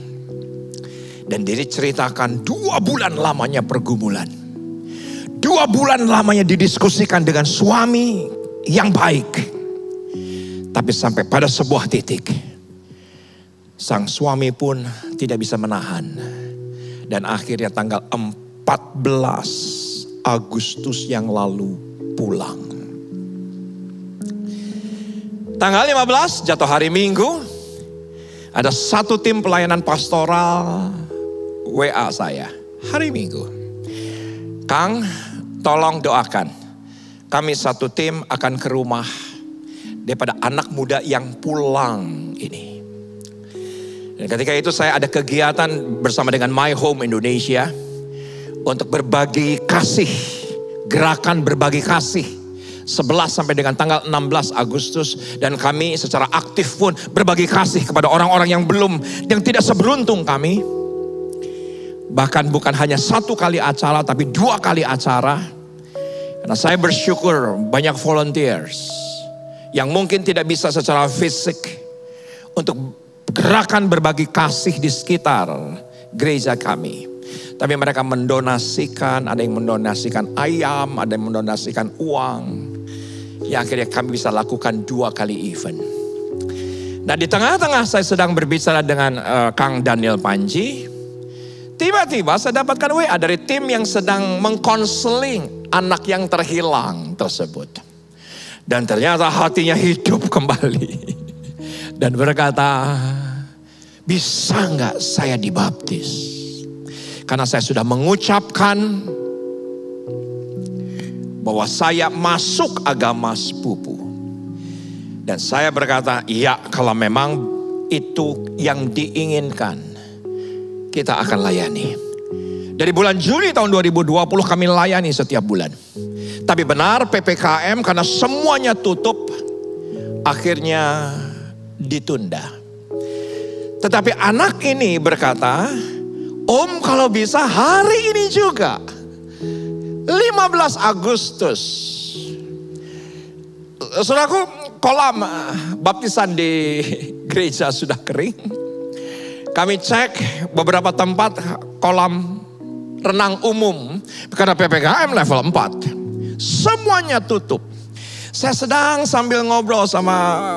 Dan diceritakan 2 bulan lamanya pergumulan. 2 bulan lamanya didiskusikan dengan suami yang baik. Tapi sampai pada sebuah titik, sang suami pun tidak bisa menahan. Dan akhirnya tanggal 14 Agustus yang lalu pulang. Tanggal 15 jatuh hari Minggu. Ada satu tim pelayanan pastoral WA saya. Hari Minggu. Kang, tolong doakan. Kami satu tim akan ke rumah daripada anak muda yang pulang ini. Dan ketika itu saya ada kegiatan bersama dengan My Home Indonesia untuk berbagi kasih, gerakan berbagi kasih 11 sampai dengan tanggal 16 Agustus. Dan kami secara aktif pun berbagi kasih kepada orang-orang yang tidak seberuntung kami. Bahkan bukan hanya 1 kali acara tapi 2 kali acara. Karena saya bersyukur banyak volunteers yang mungkin tidak bisa secara fisik untuk gerakan berbagi kasih di sekitar gereja kami. Tapi mereka mendonasikan, ada yang mendonasikan ayam, ada yang mendonasikan uang. Yang akhirnya kami bisa lakukan 2 kali event. Nah, di tengah-tengah saya sedang berbicara dengan Kang Daniel Panji. Tiba-tiba saya dapatkan WA dari tim yang sedang mengkonseling anak yang terhilang tersebut. Dan ternyata hatinya hidup kembali. Dan berkata, bisa nggak saya dibaptis? Karena saya sudah mengucapkan bahwa saya masuk agama sepupu. Dan saya berkata, ya kalau memang itu yang diinginkan, kita akan layani. Dari bulan Juli tahun 2020 kami layani setiap bulan. Tapi benar PPKM karena semuanya tutup, akhirnya ditunda. Tetapi anak ini berkata, Om kalau bisa hari ini juga 15 Agustus. Saudaraku, kolam baptisan di gereja sudah kering. Kami cek beberapa tempat kolam renang umum karena PPKM level 4. Semuanya tutup. Saya sedang sambil ngobrol sama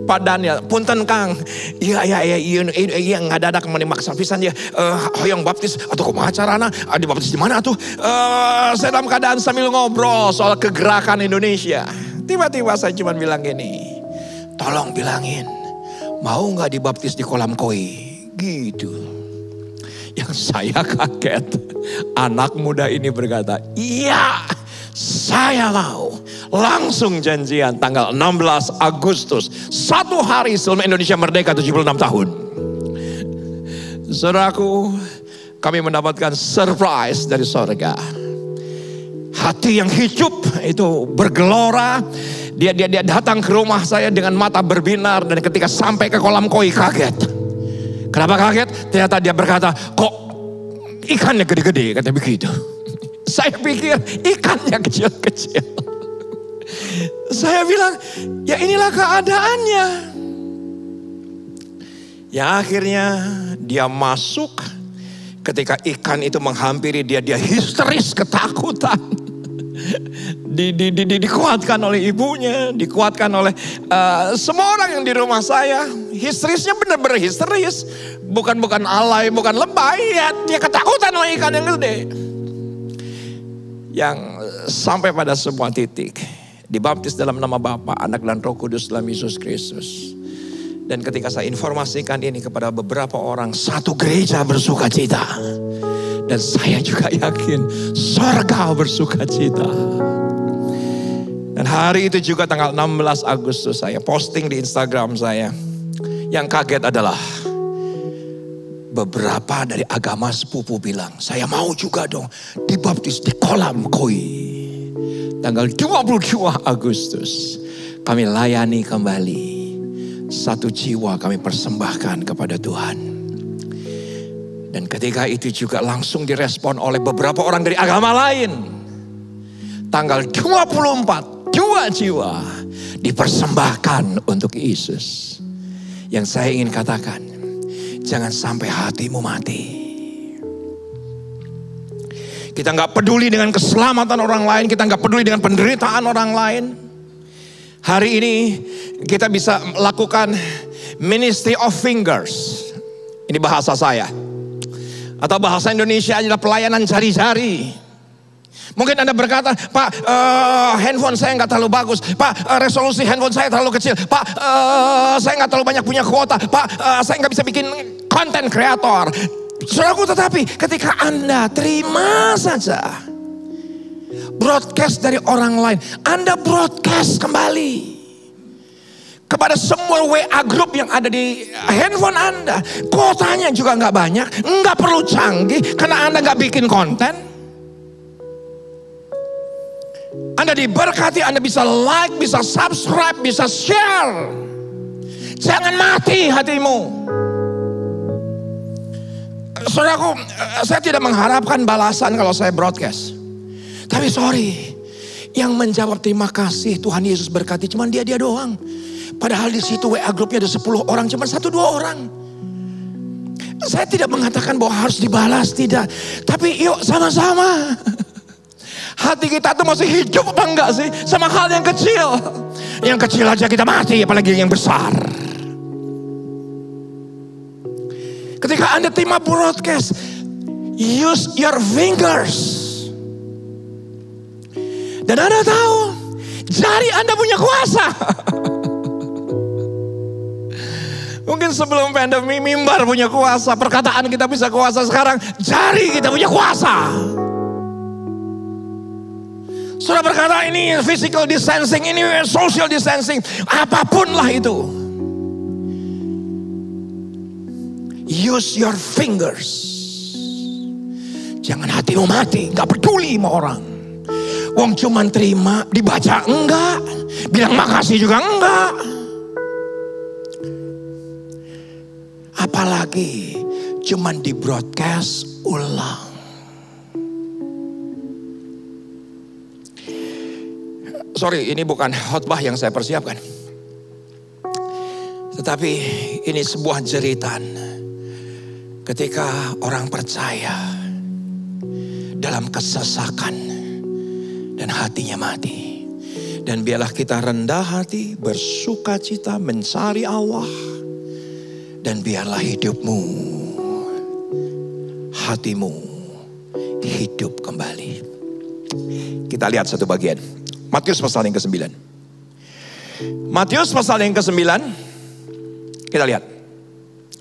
Pak Daniel, punten Kang, iya nggak ada kemana maksa pisan dia, hoyong baptis atau kumaha carana, dibaptis di mana tuh? Saya dalam keadaan sambil ngobrol soal kegerakan Indonesia. Tiba-tiba saya cuma bilang gini, tolong bilangin, mau nggak dibaptis di kolam koi? Gitu. Yang saya kaget, anak muda ini berkata, iya, saya mau. Langsung janjian tanggal 16 Agustus. 1 hari sebelum Indonesia merdeka 76 tahun. Saudaraku, kami mendapatkan surprise dari sorga. Hati yang hidup itu bergelora. Dia datang ke rumah saya dengan mata berbinar. Dan ketika sampai ke kolam koi kaget. Kenapa kaget? Ternyata dia berkata, kok ikannya gede-gede, katanya begitu. Saya pikir ikannya kecil-kecil. Saya bilang, ya inilah keadaannya. Ya akhirnya dia masuk. Ketika ikan itu menghampiri dia histeris ketakutan. Dikuatkan oleh ibunya, dikuatkan oleh semua orang yang di rumah saya. Histerisnya benar-benar histeris. Bukan alay, bukan lebay. Ya, dia ketakutan sama ikan yang gede. Yang sampai pada sebuah titik. Dibaptis dalam nama Bapa, Anak dan Roh Kudus dalam Yesus Kristus. Dan ketika saya informasikan ini kepada beberapa orang, satu gereja bersuka cita. Dan saya juga yakin surga bersuka cita. Dan hari itu juga tanggal 16 Agustus saya posting di Instagram saya. Yang kaget adalah beberapa dari agama sepupu bilang, saya mau juga dong dibaptis di kolam koi. Tanggal 22 Agustus kami layani kembali. 1 jiwa kami persembahkan kepada Tuhan. Dan ketika itu juga langsung direspon oleh beberapa orang dari agama lain. Tanggal 24, 2 jiwa dipersembahkan untuk Yesus. Yang saya ingin katakan, jangan sampai hatimu mati. Kita nggak peduli dengan keselamatan orang lain, kita nggak peduli dengan penderitaan orang lain. Hari ini kita bisa lakukan ministry of fingers. Ini bahasa saya. Atau bahasa Indonesia adalah pelayanan jari-jari. Mungkin Anda berkata, Pak, handphone saya nggak terlalu bagus. Pak, resolusi handphone saya terlalu kecil. Pak, saya nggak terlalu banyak punya kuota. Pak, saya nggak bisa bikin konten kreator. Saudaraku, tetapi ketika Anda terima saja broadcast dari orang lain, Anda broadcast kembali. Kepada semua WA group yang ada di handphone Anda. Kuotanya juga nggak banyak, nggak perlu canggih karena Anda nggak bikin konten. Anda diberkati, Anda bisa like, bisa subscribe, bisa share. Jangan mati hatimu. Saudaraku, saya tidak mengharapkan balasan kalau saya broadcast. Tapi sorry, yang menjawab terima kasih Tuhan Yesus berkati cuma dia doang. Padahal di situ WA grupnya ada 10 orang, cuma 1-2 orang. Saya tidak mengatakan bahwa harus dibalas, tidak. Tapi yuk sama-sama. Hati kita tuh masih hidup apa enggak sih? Sama hal yang kecil. Yang kecil aja kita mati, apalagi yang besar. Ketika Anda terima broadcast, use your fingers. Dan Anda tahu, jari Anda punya kuasa. Mungkin sebelum pandemi mimbar punya kuasa, perkataan kita bisa kuasa, sekarang jari kita punya kuasa. Sudah berkata ini physical distancing, ini social distancing, apapun lah itu. Use your fingers. Jangan hatimu mati, gak peduli sama orang. Wong cuman terima, dibaca enggak, bilang makasih juga enggak. Apalagi cuman di broadcast ulang. Sorry, ini bukan khotbah yang saya persiapkan. Tetapi ini sebuah jeritan. Ketika orang percaya dalam kesesakan dan hatinya mati. Dan biarlah kita rendah hati, bersuka cita, mencari Allah. Dan biarlah hidupmu, hatimu hidup kembali. Kita lihat satu bagian. Matius pasal yang ke-9. Matius pasal yang ke-9. Kita lihat.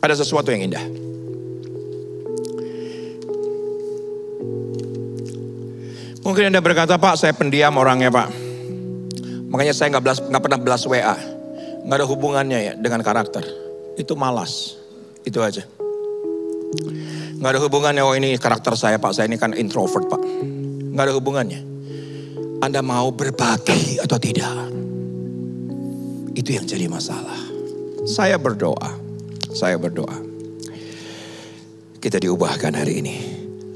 Ada sesuatu yang indah. Mungkin Anda berkata, Pak, saya pendiam orangnya, Pak. Makanya saya nggak pernah belas WA. Nggak ada hubungannya ya dengan karakter. Itu malas, itu aja. Nggak ada hubungannya, oh ini karakter saya Pak, saya ini kan introvert Pak. Nggak ada hubungannya. Anda mau berbagi atau tidak, itu yang jadi masalah. Saya berdoa. Kita diubahkan hari ini.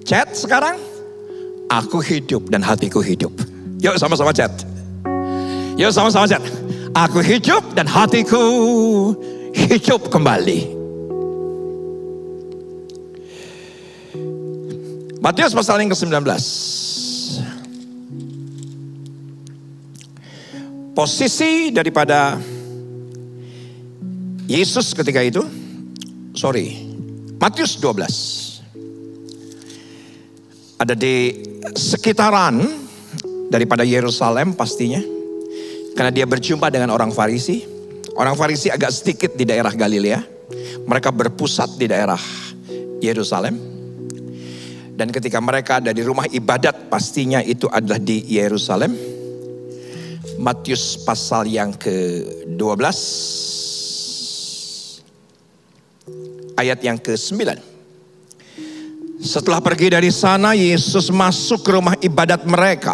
Chat sekarang, aku hidup dan hatiku hidup. Yuk sama-sama chat. Yuk sama-sama chat. Aku hidup dan hatiku hidup kembali. Matius pasal yang ke-19. Posisi daripada Yesus ketika itu, Matius 12. Ada di sekitaran daripada Yerusalem pastinya. Karena dia berjumpa dengan orang Farisi. Orang Farisi agak sedikit di daerah Galilea. Mereka berpusat di daerah Yerusalem. Dan ketika mereka ada di rumah ibadat, pastinya itu adalah di Yerusalem. Matius pasal yang ke-12. Ayat yang ke-9. Setelah pergi dari sana, Yesus masuk ke rumah ibadat mereka.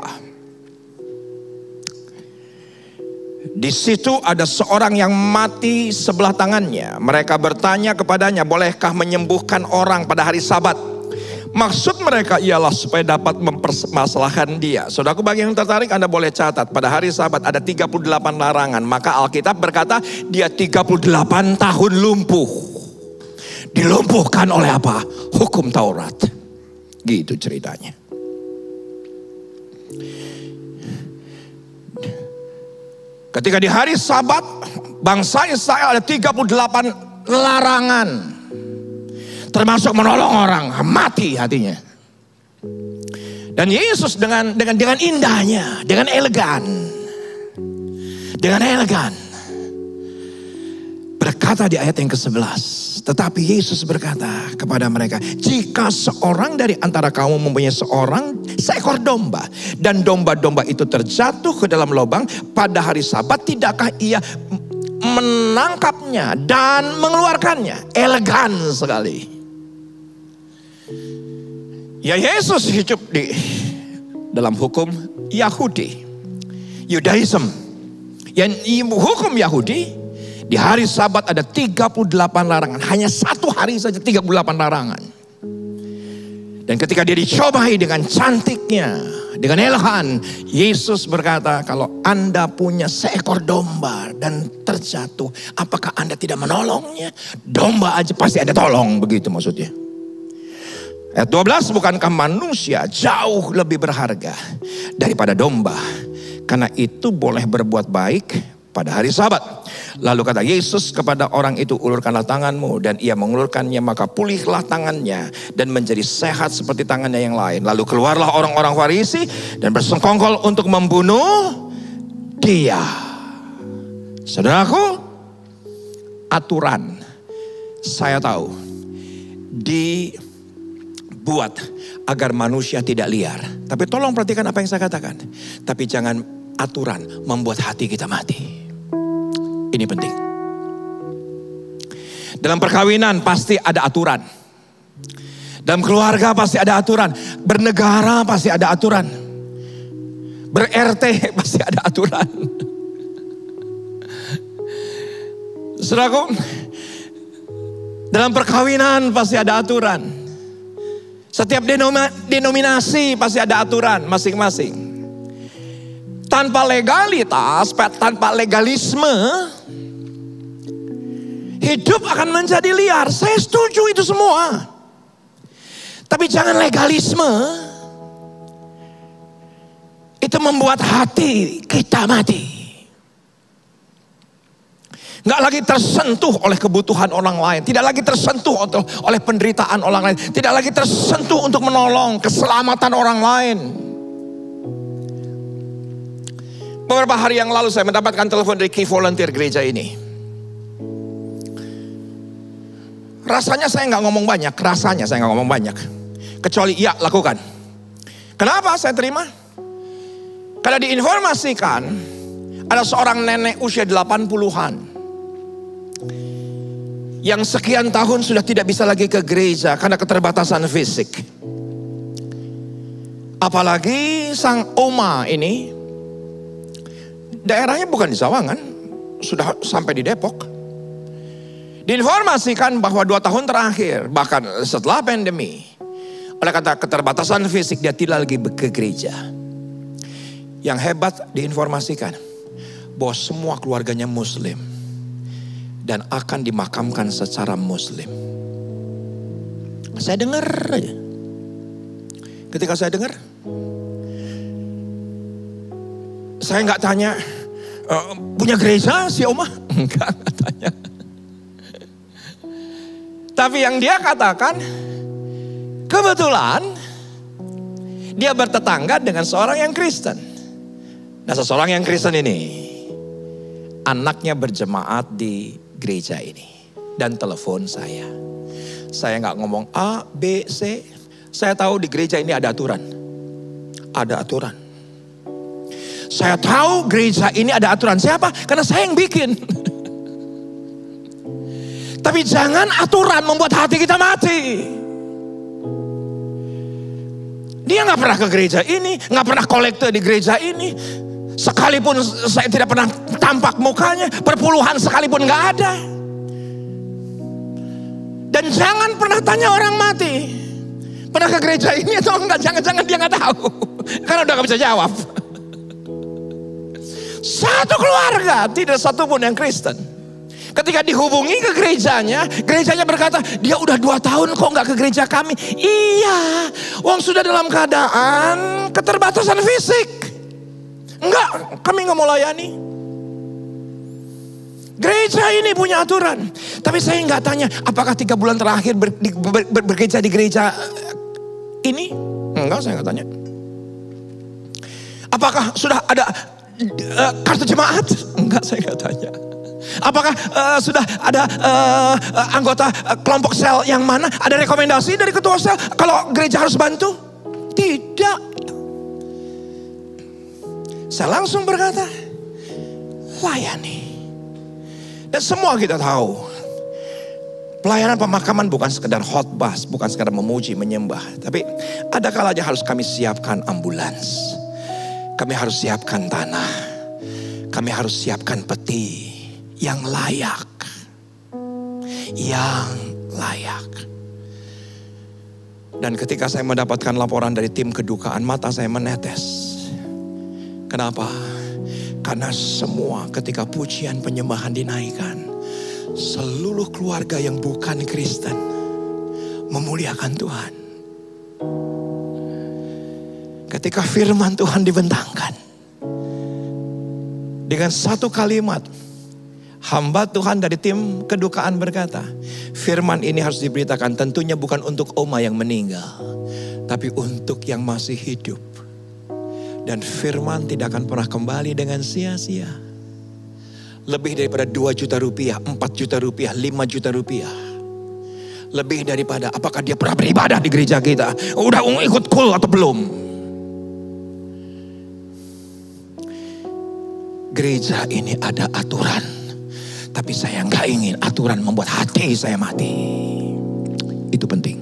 Di situ ada seorang yang mati sebelah tangannya. Mereka bertanya kepadanya, bolehkah menyembuhkan orang pada hari Sabat? Maksud mereka ialah supaya dapat mempermasalahkan dia. Saudaraku, bagi yang tertarik Anda boleh catat. Pada hari Sabat ada 38 larangan. Maka Alkitab berkata dia 38 tahun lumpuh. Dilumpuhkan oleh apa? Hukum Taurat. Gitu ceritanya. Ketika di hari Sabat, bangsa Israel ada 38 larangan. Termasuk menolong orang, mati hatinya. Dan Yesus dengan indahnya, dengan elegan berkata di ayat yang ke-11. Tetapi Yesus berkata kepada mereka, jika seorang dari antara kamu mempunyai seekor domba, dan domba-domba itu terjatuh ke dalam lubang pada hari Sabat, tidakkah ia menangkapnya dan mengeluarkannya. Elegan sekali. Ya, Yesus hidup di dalam hukum Yahudi, Yudaism. Yang hukum Yahudi, di hari Sabat ada 38 larangan. Hanya satu hari saja 38 larangan. Dan ketika dia dicobai dengan cantiknya, dengan elegan, Yesus berkata, kalau Anda punya seekor domba dan terjatuh, apakah Anda tidak menolongnya? Domba aja pasti ada tolong, begitu maksudnya. Ayat 12, bukankah manusia jauh lebih berharga daripada domba? Karena itu boleh berbuat baik pada hari Sabat. Lalu kata Yesus kepada orang itu, ulurkanlah tanganmu. Dan ia mengulurkannya, maka pulihlah tangannya dan menjadi sehat seperti tangannya yang lain. Lalu keluarlah orang-orang Farisi dan bersekongkol untuk membunuh dia. Saudaraku, aturan saya tahu dibuat agar manusia tidak liar. Tapi tolong perhatikan apa yang saya katakan. Tapi jangan aturan membuat hati kita mati. Ini penting. Dalam perkawinan pasti ada aturan. Dalam keluarga pasti ada aturan. Bernegara pasti ada aturan. Ber-RT pasti ada aturan. Saudaraku, dalam perkawinan pasti ada aturan. Setiap denominasi pasti ada aturan masing-masing. Tanpa legalitas, tanpa legalisme, hidup akan menjadi liar. Saya setuju itu semua. Tapi jangan legalisme. Itu membuat hati kita mati. Nggak lagi tersentuh oleh kebutuhan orang lain. Tidak lagi tersentuh oleh penderitaan orang lain. Tidak lagi tersentuh untuk menolong keselamatan orang lain. Beberapa hari yang lalu saya mendapatkan telepon dari key volunteer gereja ini. Rasanya saya nggak ngomong banyak. Kecuali ya lakukan. Kenapa saya terima? Karena diinformasikan ada seorang nenek usia 80-an. Yang sekian tahun sudah tidak bisa lagi ke gereja karena keterbatasan fisik. Apalagi sang oma ini, daerahnya bukan di Sawangan, sudah sampai di Depok. Diinformasikan bahwa 2 tahun terakhir, bahkan setelah pandemi, oleh kata keterbatasan fisik dia tidak lagi ke gereja. Yang hebat diinformasikan bahwa semua keluarganya Muslim dan akan dimakamkan secara Muslim. Saya dengar aja. Ketika saya dengar, saya nggak tanya, punya gereja si Oma? Enggak tanya. Tapi yang dia katakan, kebetulan dia bertetangga dengan seorang yang Kristen. Nah, seseorang yang Kristen ini, anaknya berjemaat di gereja ini. Dan telepon saya. Saya nggak ngomong A, B, C. Saya tahu di gereja ini ada aturan. Ada aturan. Saya tahu gereja ini ada aturan. Siapa? Karena saya yang bikin. Tapi jangan aturan membuat hati kita mati. Dia nggak pernah ke gereja ini, nggak pernah kolekte di gereja ini. Sekalipun saya tidak pernah tampak mukanya, perpuluhan sekalipun nggak ada. Dan jangan pernah tanya orang mati, pernah ke gereja ini atau enggak? Jangan-jangan dia nggak tahu, karena udah nggak bisa jawab. Satu keluarga tidak satupun yang Kristen. Ketika dihubungi ke gerejanya, gerejanya berkata, dia udah 2 tahun kok nggak ke gereja kami. Iya, wong sudah dalam keadaan keterbatasan fisik. Enggak, kami nggak mau layani. Gereja ini punya aturan. Tapi saya nggak tanya, apakah 3 bulan terakhir bergereja di gereja ini? Enggak, saya nggak tanya. Apakah sudah ada kartu jemaat? Enggak, saya nggak tanya. Apakah sudah ada anggota kelompok sel yang mana? Ada rekomendasi dari ketua sel kalau gereja harus bantu? Tidak. Saya langsung berkata, layani. Dan semua kita tahu, pelayanan pemakaman bukan sekedar khotbah, bukan sekedar memuji, menyembah. Tapi ada kalanya harus kami siapkan ambulans. Kami harus siapkan tanah. Kami harus siapkan peti yang layak. Yang layak. Dan ketika saya mendapatkan laporan dari tim kedukaan, mata saya menetes. Kenapa? Karena semua ketika pujian penyembahan dinaikkan, seluruh keluarga yang bukan Kristen memuliakan Tuhan. Ketika firman Tuhan dibentangkan, dengan satu kalimat, hamba Tuhan dari tim kedukaan berkata, firman ini harus diberitakan tentunya bukan untuk Oma yang meninggal, tapi untuk yang masih hidup. Dan firman tidak akan pernah kembali dengan sia-sia. Lebih daripada 2 juta rupiah, 4 juta rupiah, 5 juta rupiah. Lebih daripada apakah dia pernah beribadah di gereja kita, udah ikut kul atau belum. Gereja ini ada aturan, tapi saya nggak ingin aturan membuat hati saya mati. Itu penting.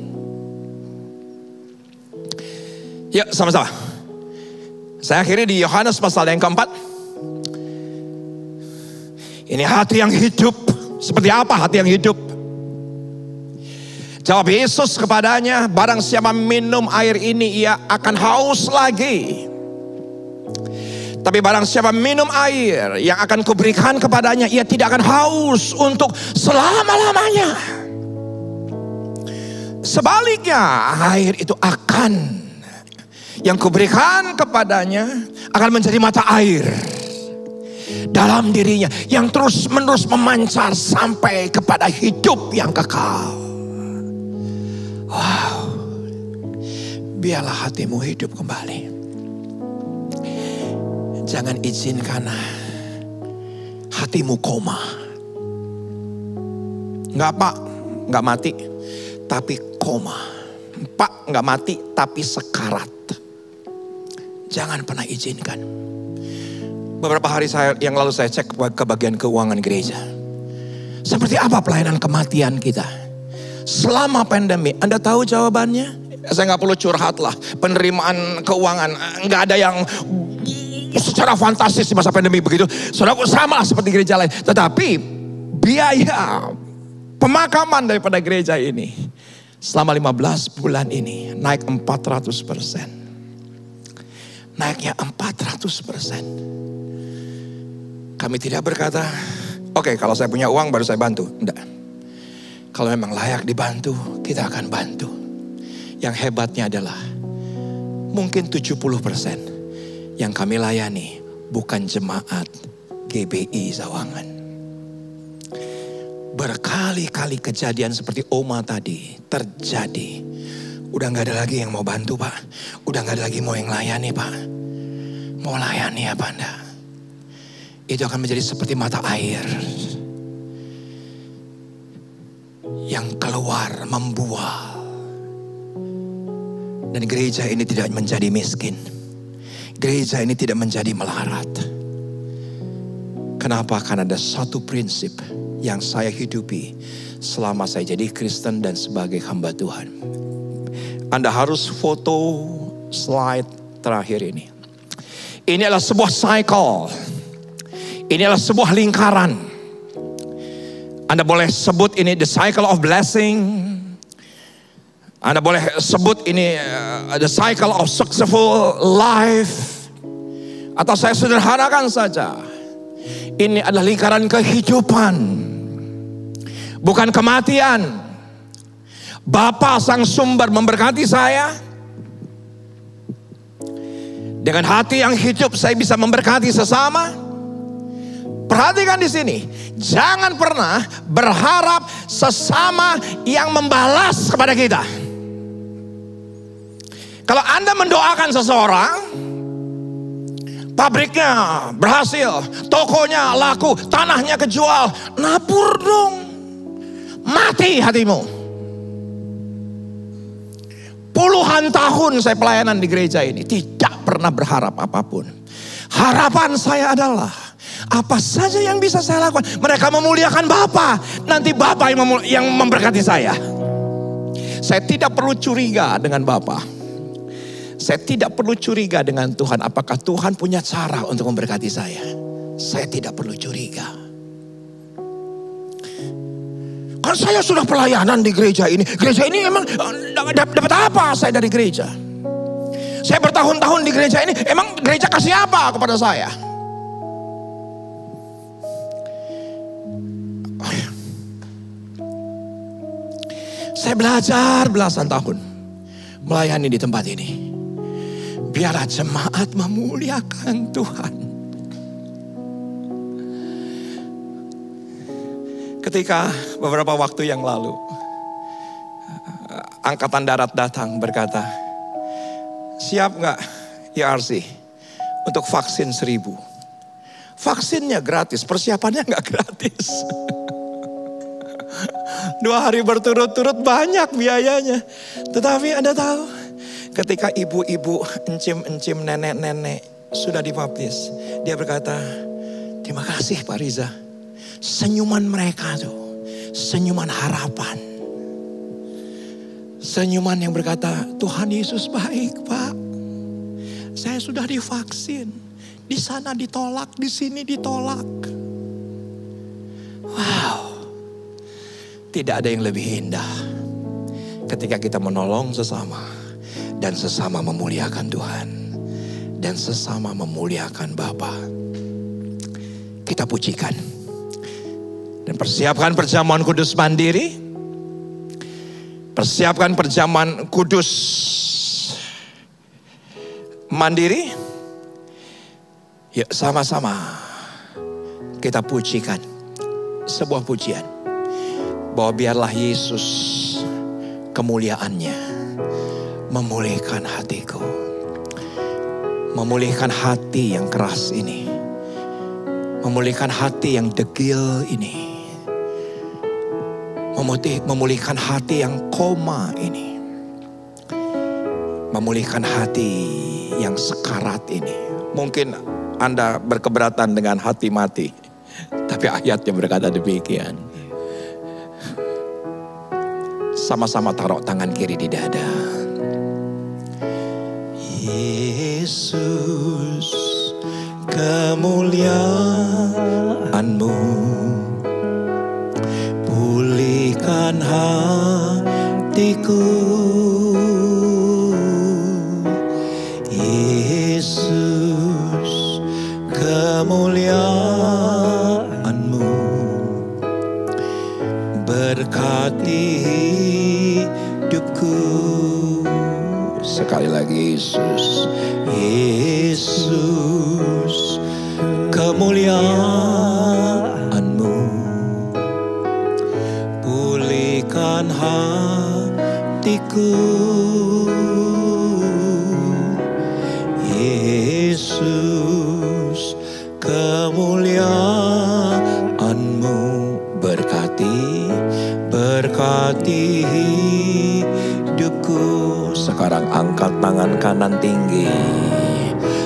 Yuk sama-sama. Saya akhiri di Yohanes pasal yang keempat. Ini hati yang hidup. Seperti apa hati yang hidup? Jawab Yesus kepadanya, barang siapa minum air ini ia akan haus lagi. Tapi barang siapa minum air yang akan kuberikan kepadanya, ia tidak akan haus untuk selama-lamanya. Sebaliknya, air itu yang kuberikan kepadanya akan menjadi mata air dalam dirinya yang terus-menerus memancar sampai kepada hidup yang kekal. Wow. Biarlah hatimu hidup kembali. Jangan izinkan hatimu koma. Enggak Pak, enggak mati, tapi koma. Pak, enggak mati, tapi sekarat. Jangan pernah izinkan. Beberapa hari yang lalu saya cek ke bagian keuangan gereja. Seperti apa pelayanan kematian kita? Selama pandemi, Anda tahu jawabannya? Saya nggak perlu curhat lah. Penerimaan keuangan, nggak ada yang secara fantastis di masa pandemi begitu. Saudara, sama seperti gereja lain. Tetapi biaya pemakaman daripada gereja ini selama 15 bulan ini naik 400%. Naiknya 400%. Kami tidak berkata, oke, kalau saya punya uang baru saya bantu. Enggak. Kalau memang layak dibantu, kita akan bantu. Yang hebatnya adalah mungkin 70% yang kami layani bukan jemaat GBI Sawangan. Berkali-kali kejadian seperti Oma tadi terjadi. Udah gak ada lagi yang mau bantu Pak. Udah gak ada lagi mau yang layani Pak. Mau layani apa Anda? Itu akan menjadi seperti mata air yang keluar membuah. Dan gereja ini tidak menjadi miskin. Gereja ini tidak menjadi melarat. Kenapa? Karena ada satu prinsip yang saya hidupi selama saya jadi Kristen dan sebagai hamba Tuhan. Anda harus foto slide terakhir ini. Ini adalah sebuah cycle. Ini adalah sebuah lingkaran. Anda boleh sebut ini the cycle of blessing. Anda boleh sebut ini the cycle of successful life. Atau saya sederhanakan saja. Ini adalah lingkaran kehidupan. Bukan kematian. Bapa sang sumber memberkati saya. Dengan hati yang hidup saya bisa memberkati sesama. Perhatikan di sini, jangan pernah berharap sesama yang membalas kepada kita. Kalau Anda mendoakan seseorang, pabriknya berhasil, tokonya laku, tanahnya kejual, nabur dong. Mati hatimu. Puluhan tahun saya pelayanan di gereja ini tidak pernah berharap apapun. Harapan saya adalah Apa saja yang bisa saya lakukan? Mereka memuliakan Bapa. Nanti Bapa yang memberkati saya. Saya tidak perlu curiga dengan Bapa. Saya tidak perlu curiga dengan Tuhan. Apakah Tuhan punya cara untuk memberkati saya? Saya tidak perlu curiga. Kan saya sudah pelayanan di gereja ini. Gereja ini emang dapat apa saya dari gereja? Saya bertahun-tahun di gereja ini. Emang gereja kasih apa kepada saya? Saya belajar belasan tahun melayani di tempat ini. Biarlah jemaat memuliakan Tuhan. Ketika beberapa waktu yang lalu, Angkatan Darat datang berkata, siap gak IRC untuk vaksin 1000? Vaksinnya gratis, persiapannya gak gratis. 2 hari berturut-turut banyak biayanya. Tetapi Anda tahu, ketika ibu-ibu, encim-encim, nenek-nenek sudah dibaptis, dia berkata, terima kasih Pak Riza. Senyuman mereka tuh, senyuman harapan. Senyuman yang berkata, Tuhan Yesus baik Pak. Saya sudah divaksin. Di sana ditolak, di sini ditolak. Wow. Tidak ada yang lebih indah ketika kita menolong sesama. Dan sesama memuliakan Tuhan. Dan sesama memuliakan Bapa. Kita pujikan. Dan persiapkan perjamuan kudus mandiri. Persiapkan perjamuan kudus mandiri. Yuk sama-sama kita pujikan sebuah pujian. Bahwa biarlah Yesus kemuliaannya memulihkan hatiku. Memulihkan hati yang keras ini. Memulihkan hati yang degil ini. Memulihkan hati yang koma ini. Memulihkan hati yang sekarat ini. Mungkin Anda berkeberatan dengan hati mati. Tapi ayatnya berkata demikian. Sama-sama taruh tangan kiri di dada. Yesus, kemuliaan-Mu pulihkan hatiku. Yesus, kemuliaan-Mu berkati hidupku. Sekali lagi Yesus. Yesus, kemuliaan-Mu pulihkan hatiku. Yesus, kemuliaan-Mu berkati hidupku. Sekarang angkat tangan kanan tinggi.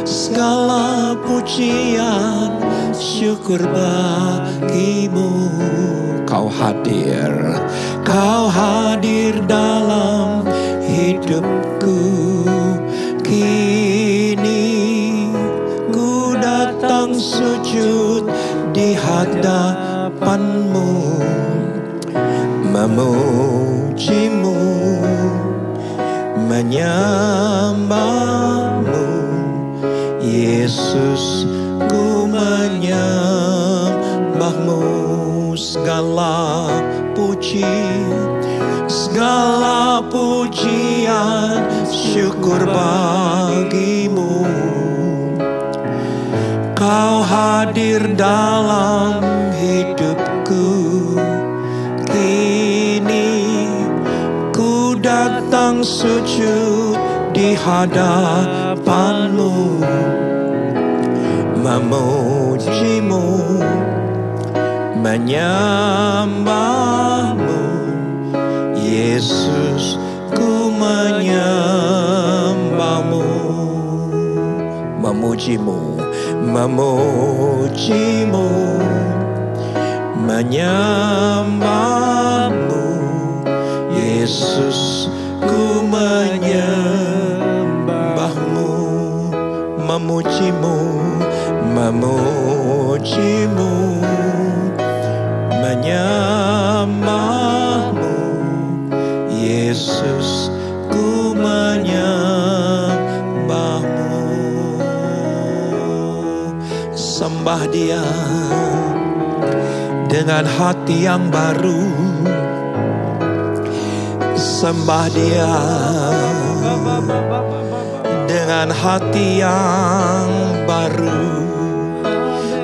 Segala pujian syukur bagimu. Kau hadir dalam hidupku. Kini ku datang sujud di hadapan-Mu, memuji-Mu, menyembah-Mu. Yesus, ku menyembah-Mu. Segala pujian syukur bagimu. Kau hadir dalam hidupku. Kini ku datang sujud di hadapan-Mu, memuji-Mu, menyembah-Mu. Yesus, ku menyembah-Mu, memuji-Mu, memujimu, menyembahmu. Yesus, ku menyembahmu, memujimu, memujimu, menyembahmu. Yesus, ku menyembahmu. Sembah Dia dengan hati yang baru. Sembah Dia dengan hati yang baru,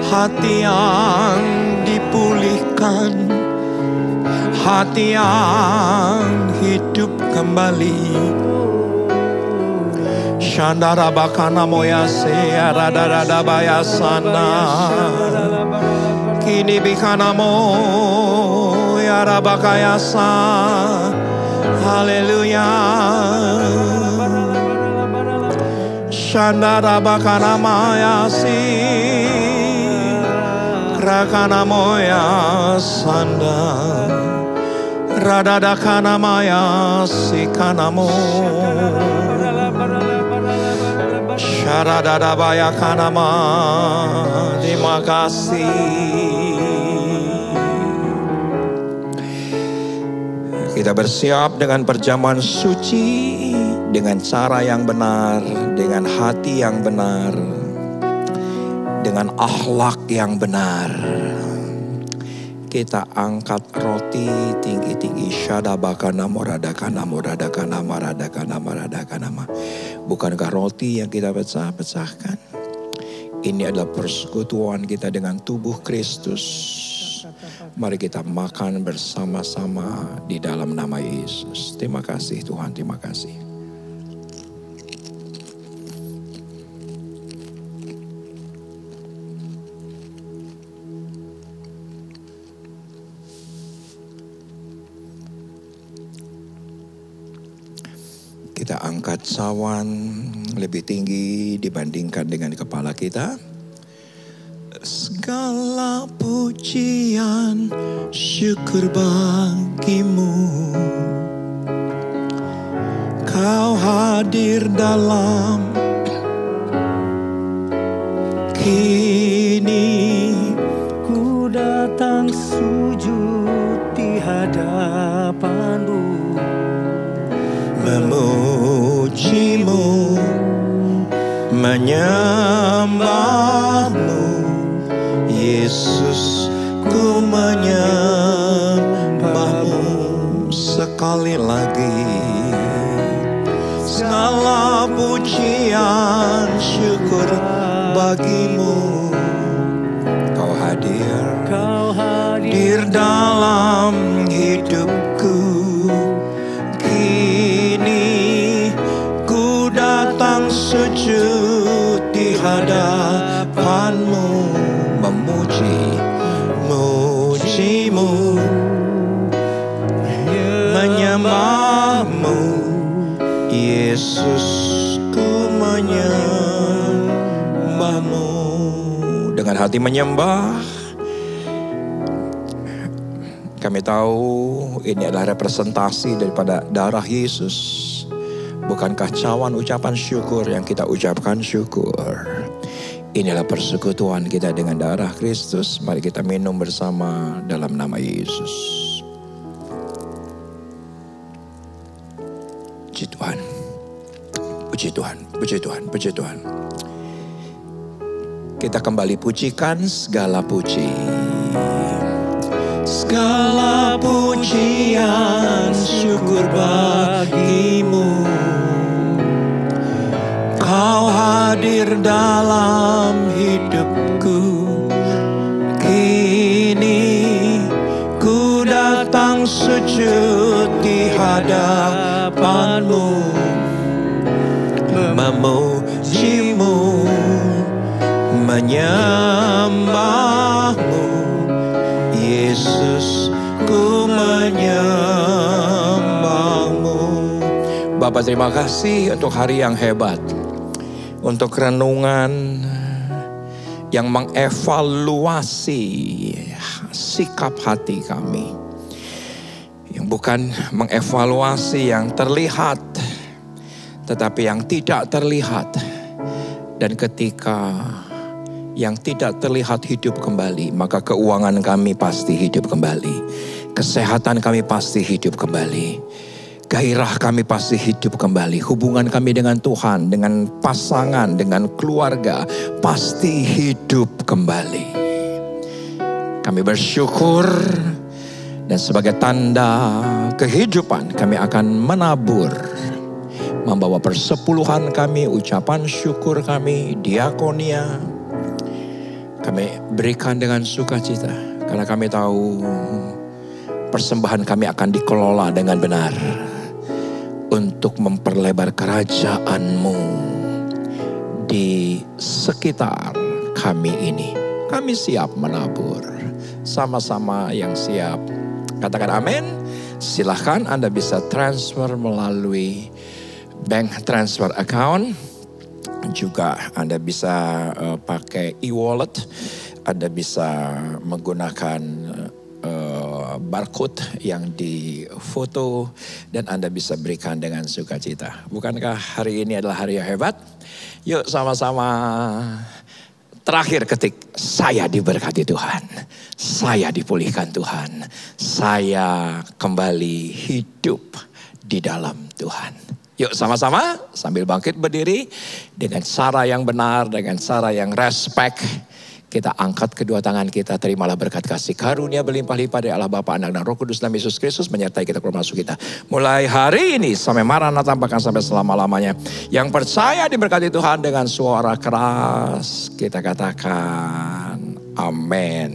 hati yang dipulihkan, hati yang hidup kembali. Shandara bakana moyase aradada bayasana, kini bikana moyara bakayasa. Haleluya. Shandara bakana mayasi, rakana moya sanda, radada kana mayasi kanamo, sharadada baya kanama. Terima kasih. Kita bersiap dengan perjamuan suci, dengan cara yang benar, dengan hati yang benar, dengan akhlak yang benar. Kita angkat roti tinggi-tinggi. Shadabakana moradakana moradakana maradakana maradakana. Bukankah roti yang kita pecah-pecahkan? Ini adalah persekutuan kita dengan tubuh Kristus. Mari kita makan bersama-sama di dalam nama Yesus. Terima kasih Tuhan, terima kasih. Kita angkat cawan lebih tinggi dibandingkan dengan kepala kita. Segala pujian syukur bagimu, Kau hadir dalam kini. Ku datang sujud di hadapan-Mu, memujimu, menyembahmu. Yesus, ku menyembahmu. Sekali lagi, segala pujian syukur bagimu. Kau hadir dalam hidupku. Kini ku datang sujud di hadapan-Mu, mujimu, menyembahmu. Yesus, ku menyembahmu. Dengan hati menyembah, kami tahu ini adalah representasi daripada darah Yesus. Bukankah cawan ucapan syukur yang kita ucapkan syukur? Inilah persekutuan kita dengan darah Kristus. Mari kita minum bersama dalam nama Yesus. Puji Tuhan, puji Tuhan, puji Tuhan, puji Tuhan. Kita kembali pujikan segala puji. Segala pujian syukur bagimu. Kau hadir dalam hidupku. Kini ku datang sujud di hadapan-Mu, memujimu, menyembahmu. Yesus, ku menyembahmu. Bapa, terima kasih untuk hari yang hebat, untuk renungan yang mengevaluasi sikap hati kami. Yang bukan mengevaluasi yang terlihat, tetapi yang tidak terlihat. Dan ketika yang tidak terlihat hidup kembali, maka keuangan kami pasti hidup kembali. Kesehatan kami pasti hidup kembali. Gairah kami pasti hidup kembali. Hubungan kami dengan Tuhan, dengan pasangan, dengan keluarga pasti hidup kembali. Kami bersyukur dan sebagai tanda kehidupan kami akan menabur. Membawa persepuluhan kami, ucapan syukur kami, diakonia. Kami berikan dengan sukacita karena kami tahu persembahan kami akan dikelola dengan benar. Untuk memperlebar kerajaan-Mu di sekitar kami ini. Kami siap menabur. Sama-sama yang siap. Katakan amin. Silahkan Anda bisa transfer melalui bank transfer account. Juga Anda bisa pakai e-wallet. Anda bisa menggunakan barcode yang difoto dan Anda bisa berikan dengan sukacita. Bukankah hari ini adalah hari yang hebat? Yuk sama-sama terakhir ketik, saya diberkati Tuhan. Saya dipulihkan Tuhan. Saya kembali hidup di dalam Tuhan. Yuk sama-sama sambil bangkit berdiri dengan cara yang benar, dengan cara yang respect. Kita angkat kedua tangan kita, terimalah berkat kasih karunia berlimpah-limpah dari Allah Bapa, Anak dan Roh Kudus dalam Yesus Kristus menyertai kita keluar masuk kita. Mulai hari ini sampai Maranatha bahkan sampai selama-lamanya. Yang percaya diberkati Tuhan dengan suara keras kita katakan amin.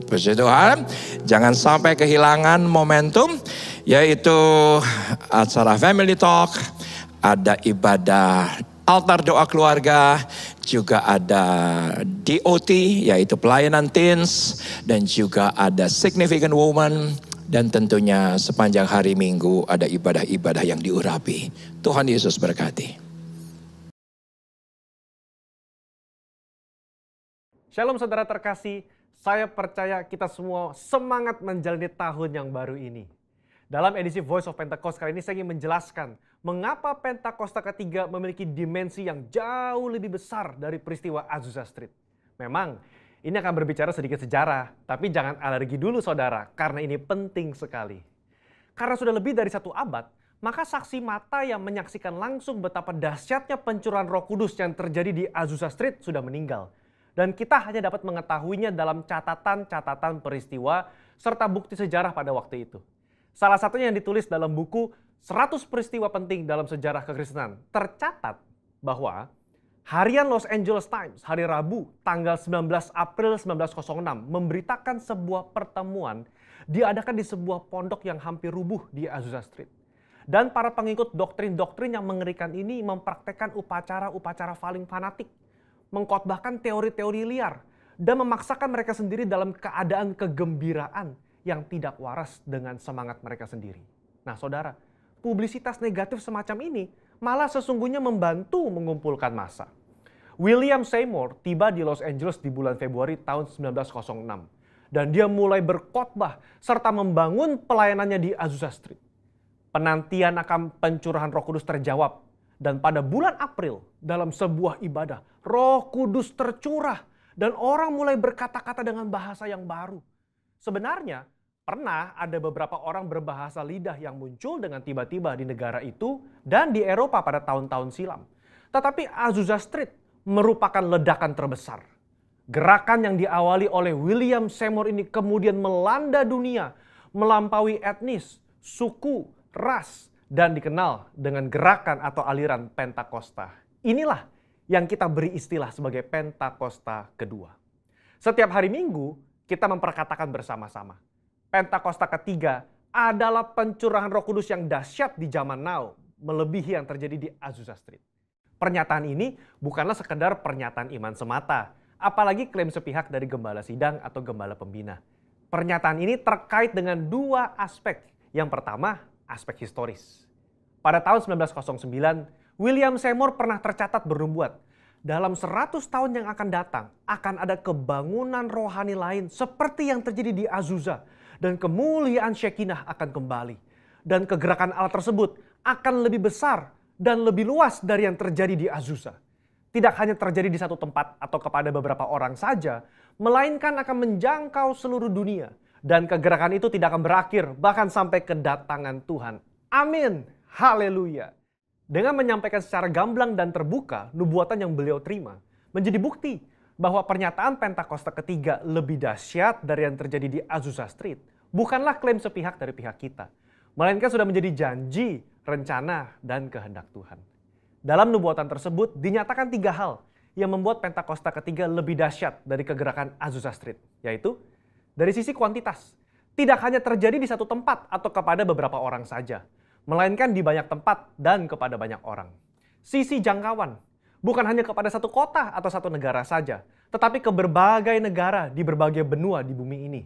Puji Tuhan, jangan sampai kehilangan momentum yaitu acara Family Talk, ada ibadah altar doa keluarga, juga ada DOT yaitu pelayanan teens, dan juga ada significant woman, dan tentunya sepanjang hari Minggu ada ibadah-ibadah yang diurapi. Tuhan Yesus berkati. Shalom saudara terkasih, saya percaya kita semua semangat menjalani tahun yang baru ini. Dalam edisi Voice of Pentecost kali ini saya ingin menjelaskan mengapa Pentakosta ketiga memiliki dimensi yang jauh lebih besar dari peristiwa Azusa Street. Memang ini akan berbicara sedikit sejarah, tapi jangan alergi dulu saudara, karena ini penting sekali. Karena sudah lebih dari 1 abad, maka saksi mata yang menyaksikan langsung betapa dahsyatnya pencurahan Roh Kudus yang terjadi di Azusa Street sudah meninggal. Dan kita hanya dapat mengetahuinya dalam catatan-catatan peristiwa serta bukti sejarah pada waktu itu. Salah satunya yang ditulis dalam buku 100 peristiwa penting dalam sejarah kekristenan. Tercatat bahwa harian Los Angeles Times hari Rabu tanggal 19 April 1906 memberitakan sebuah pertemuan diadakan di sebuah pondok yang hampir rubuh di Azusa Street. Dan para pengikut doktrin-doktrin yang mengerikan ini mempraktekkan upacara-upacara paling fanatik, mengkhotbahkan teori-teori liar, dan memaksakan mereka sendiri dalam keadaan kegembiraan yang tidak waras dengan semangat mereka sendiri. Nah saudara, publisitas negatif semacam ini malah sesungguhnya membantu mengumpulkan massa. William Seymour tiba di Los Angeles di bulan Februari tahun 1906. Dan dia mulai berkhotbah serta membangun pelayanannya di Azusa Street. Penantian akan pencurahan Roh Kudus terjawab. Dan pada bulan April dalam sebuah ibadah, Roh Kudus tercurah. Dan orang mulai berkata-kata dengan bahasa yang baru. Sebenarnya pernah ada beberapa orang berbahasa lidah yang muncul dengan tiba-tiba di negara itu dan di Eropa pada tahun-tahun silam. Tetapi Azusa Street merupakan ledakan terbesar. Gerakan yang diawali oleh William Seymour ini kemudian melanda dunia, melampaui etnis, suku, ras, dan dikenal dengan gerakan atau aliran Pentakosta. Inilah yang kita beri istilah sebagai Pentakosta kedua. Setiap hari Minggu, kita memperkatakan bersama-sama. Pentakosta ketiga adalah pencurahan Roh Kudus yang dahsyat di zaman now, melebihi yang terjadi di Azusa Street. Pernyataan ini bukanlah sekedar pernyataan iman semata, apalagi klaim sepihak dari gembala sidang atau gembala pembina. Pernyataan ini terkait dengan 2 aspek. Yang pertama, aspek historis. Pada tahun 1909, William Seymour pernah tercatat bernubuat dalam 100 tahun yang akan datang akan ada kebangunan rohani lain seperti yang terjadi di Azusa. Dan kemuliaan Shekinah akan kembali. Dan kegerakan Allah tersebut akan lebih besar dan lebih luas dari yang terjadi di Azusa. Tidak hanya terjadi di satu tempat atau kepada beberapa orang saja, melainkan akan menjangkau seluruh dunia. Dan kegerakan itu tidak akan berakhir, bahkan sampai kedatangan Tuhan. Amin. Haleluya. Dengan menyampaikan secara gamblang dan terbuka nubuatan yang beliau terima, menjadi bukti bahwa pernyataan Pentakosta ketiga lebih dahsyat dari yang terjadi di Azusa Street bukanlah klaim sepihak dari pihak kita, melainkan sudah menjadi janji, rencana, dan kehendak Tuhan. Dalam nubuatan tersebut dinyatakan 3 hal yang membuat Pentakosta ketiga lebih dahsyat dari kegerakan Azusa Street, yaitu dari sisi kuantitas, tidak hanya terjadi di satu tempat atau kepada beberapa orang saja, melainkan di banyak tempat dan kepada banyak orang. Sisi jangkauan, bukan hanya kepada satu kota atau satu negara saja, tetapi ke berbagai negara di berbagai benua di bumi ini.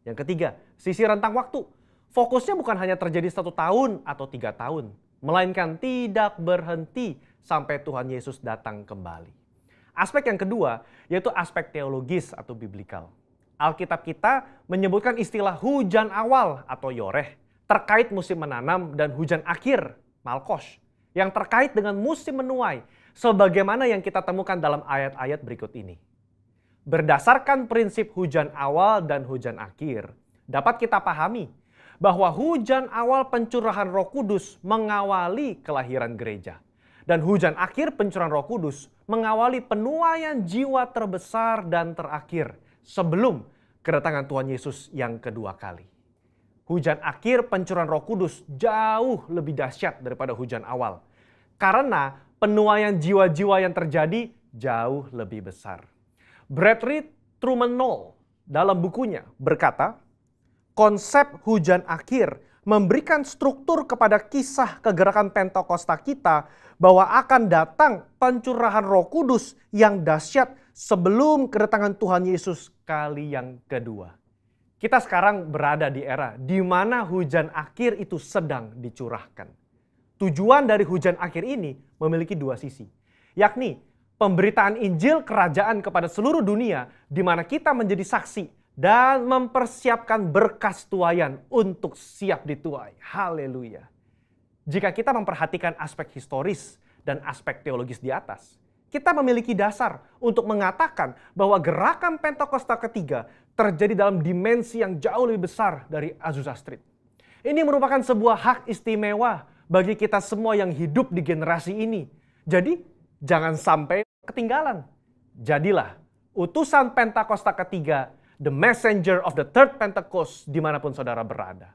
Yang ketiga, sisi rentang waktu. Fokusnya bukan hanya terjadi 1 tahun atau 3 tahun, melainkan tidak berhenti sampai Tuhan Yesus datang kembali. Aspek yang kedua, yaitu aspek teologis atau biblikal. Alkitab kita menyebutkan istilah hujan awal atau yoreh, terkait musim menanam, dan hujan akhir, malkos, yang terkait dengan musim menuai, sebagaimana yang kita temukan dalam ayat-ayat berikut ini. Berdasarkan prinsip hujan awal dan hujan akhir, dapat kita pahami bahwa hujan awal pencurahan Roh Kudus mengawali kelahiran gereja, dan hujan akhir pencurahan Roh Kudus mengawali penuaian jiwa terbesar dan terakhir sebelum kedatangan Tuhan Yesus yang kedua kali. Hujan akhir pencurahan Roh Kudus jauh lebih dahsyat daripada hujan awal. Karena penuaian jiwa-jiwa yang terjadi jauh lebih besar. Bradley Truman Knoll dalam bukunya berkata, konsep hujan akhir memberikan struktur kepada kisah kegerakan Pentakosta kita bahwa akan datang pencurahan Roh Kudus yang dahsyat sebelum kedatangan Tuhan Yesus kali yang kedua. Kita sekarang berada di era di mana hujan akhir itu sedang dicurahkan. Tujuan dari hujan akhir ini memiliki 2 sisi, yakni pemberitaan Injil Kerajaan kepada seluruh dunia di mana kita menjadi saksi dan mempersiapkan berkas tuaian untuk siap dituai. Haleluya. Jika kita memperhatikan aspek historis dan aspek teologis di atas, kita memiliki dasar untuk mengatakan bahwa gerakan Pentakosta ketiga terjadi dalam dimensi yang jauh lebih besar dari Azusa Street. Ini merupakan sebuah hak istimewa bagi kita semua yang hidup di generasi ini. Jadi, jangan sampai ketinggalan. Jadilah utusan Pentakosta ketiga, the messenger of the third Pentecost, dimanapun saudara berada.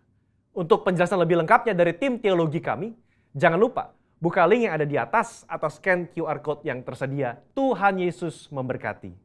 Untuk penjelasan lebih lengkapnya dari tim teologi kami, jangan lupa buka link yang ada di atas atau scan QR Code yang tersedia. Tuhan Yesus memberkati.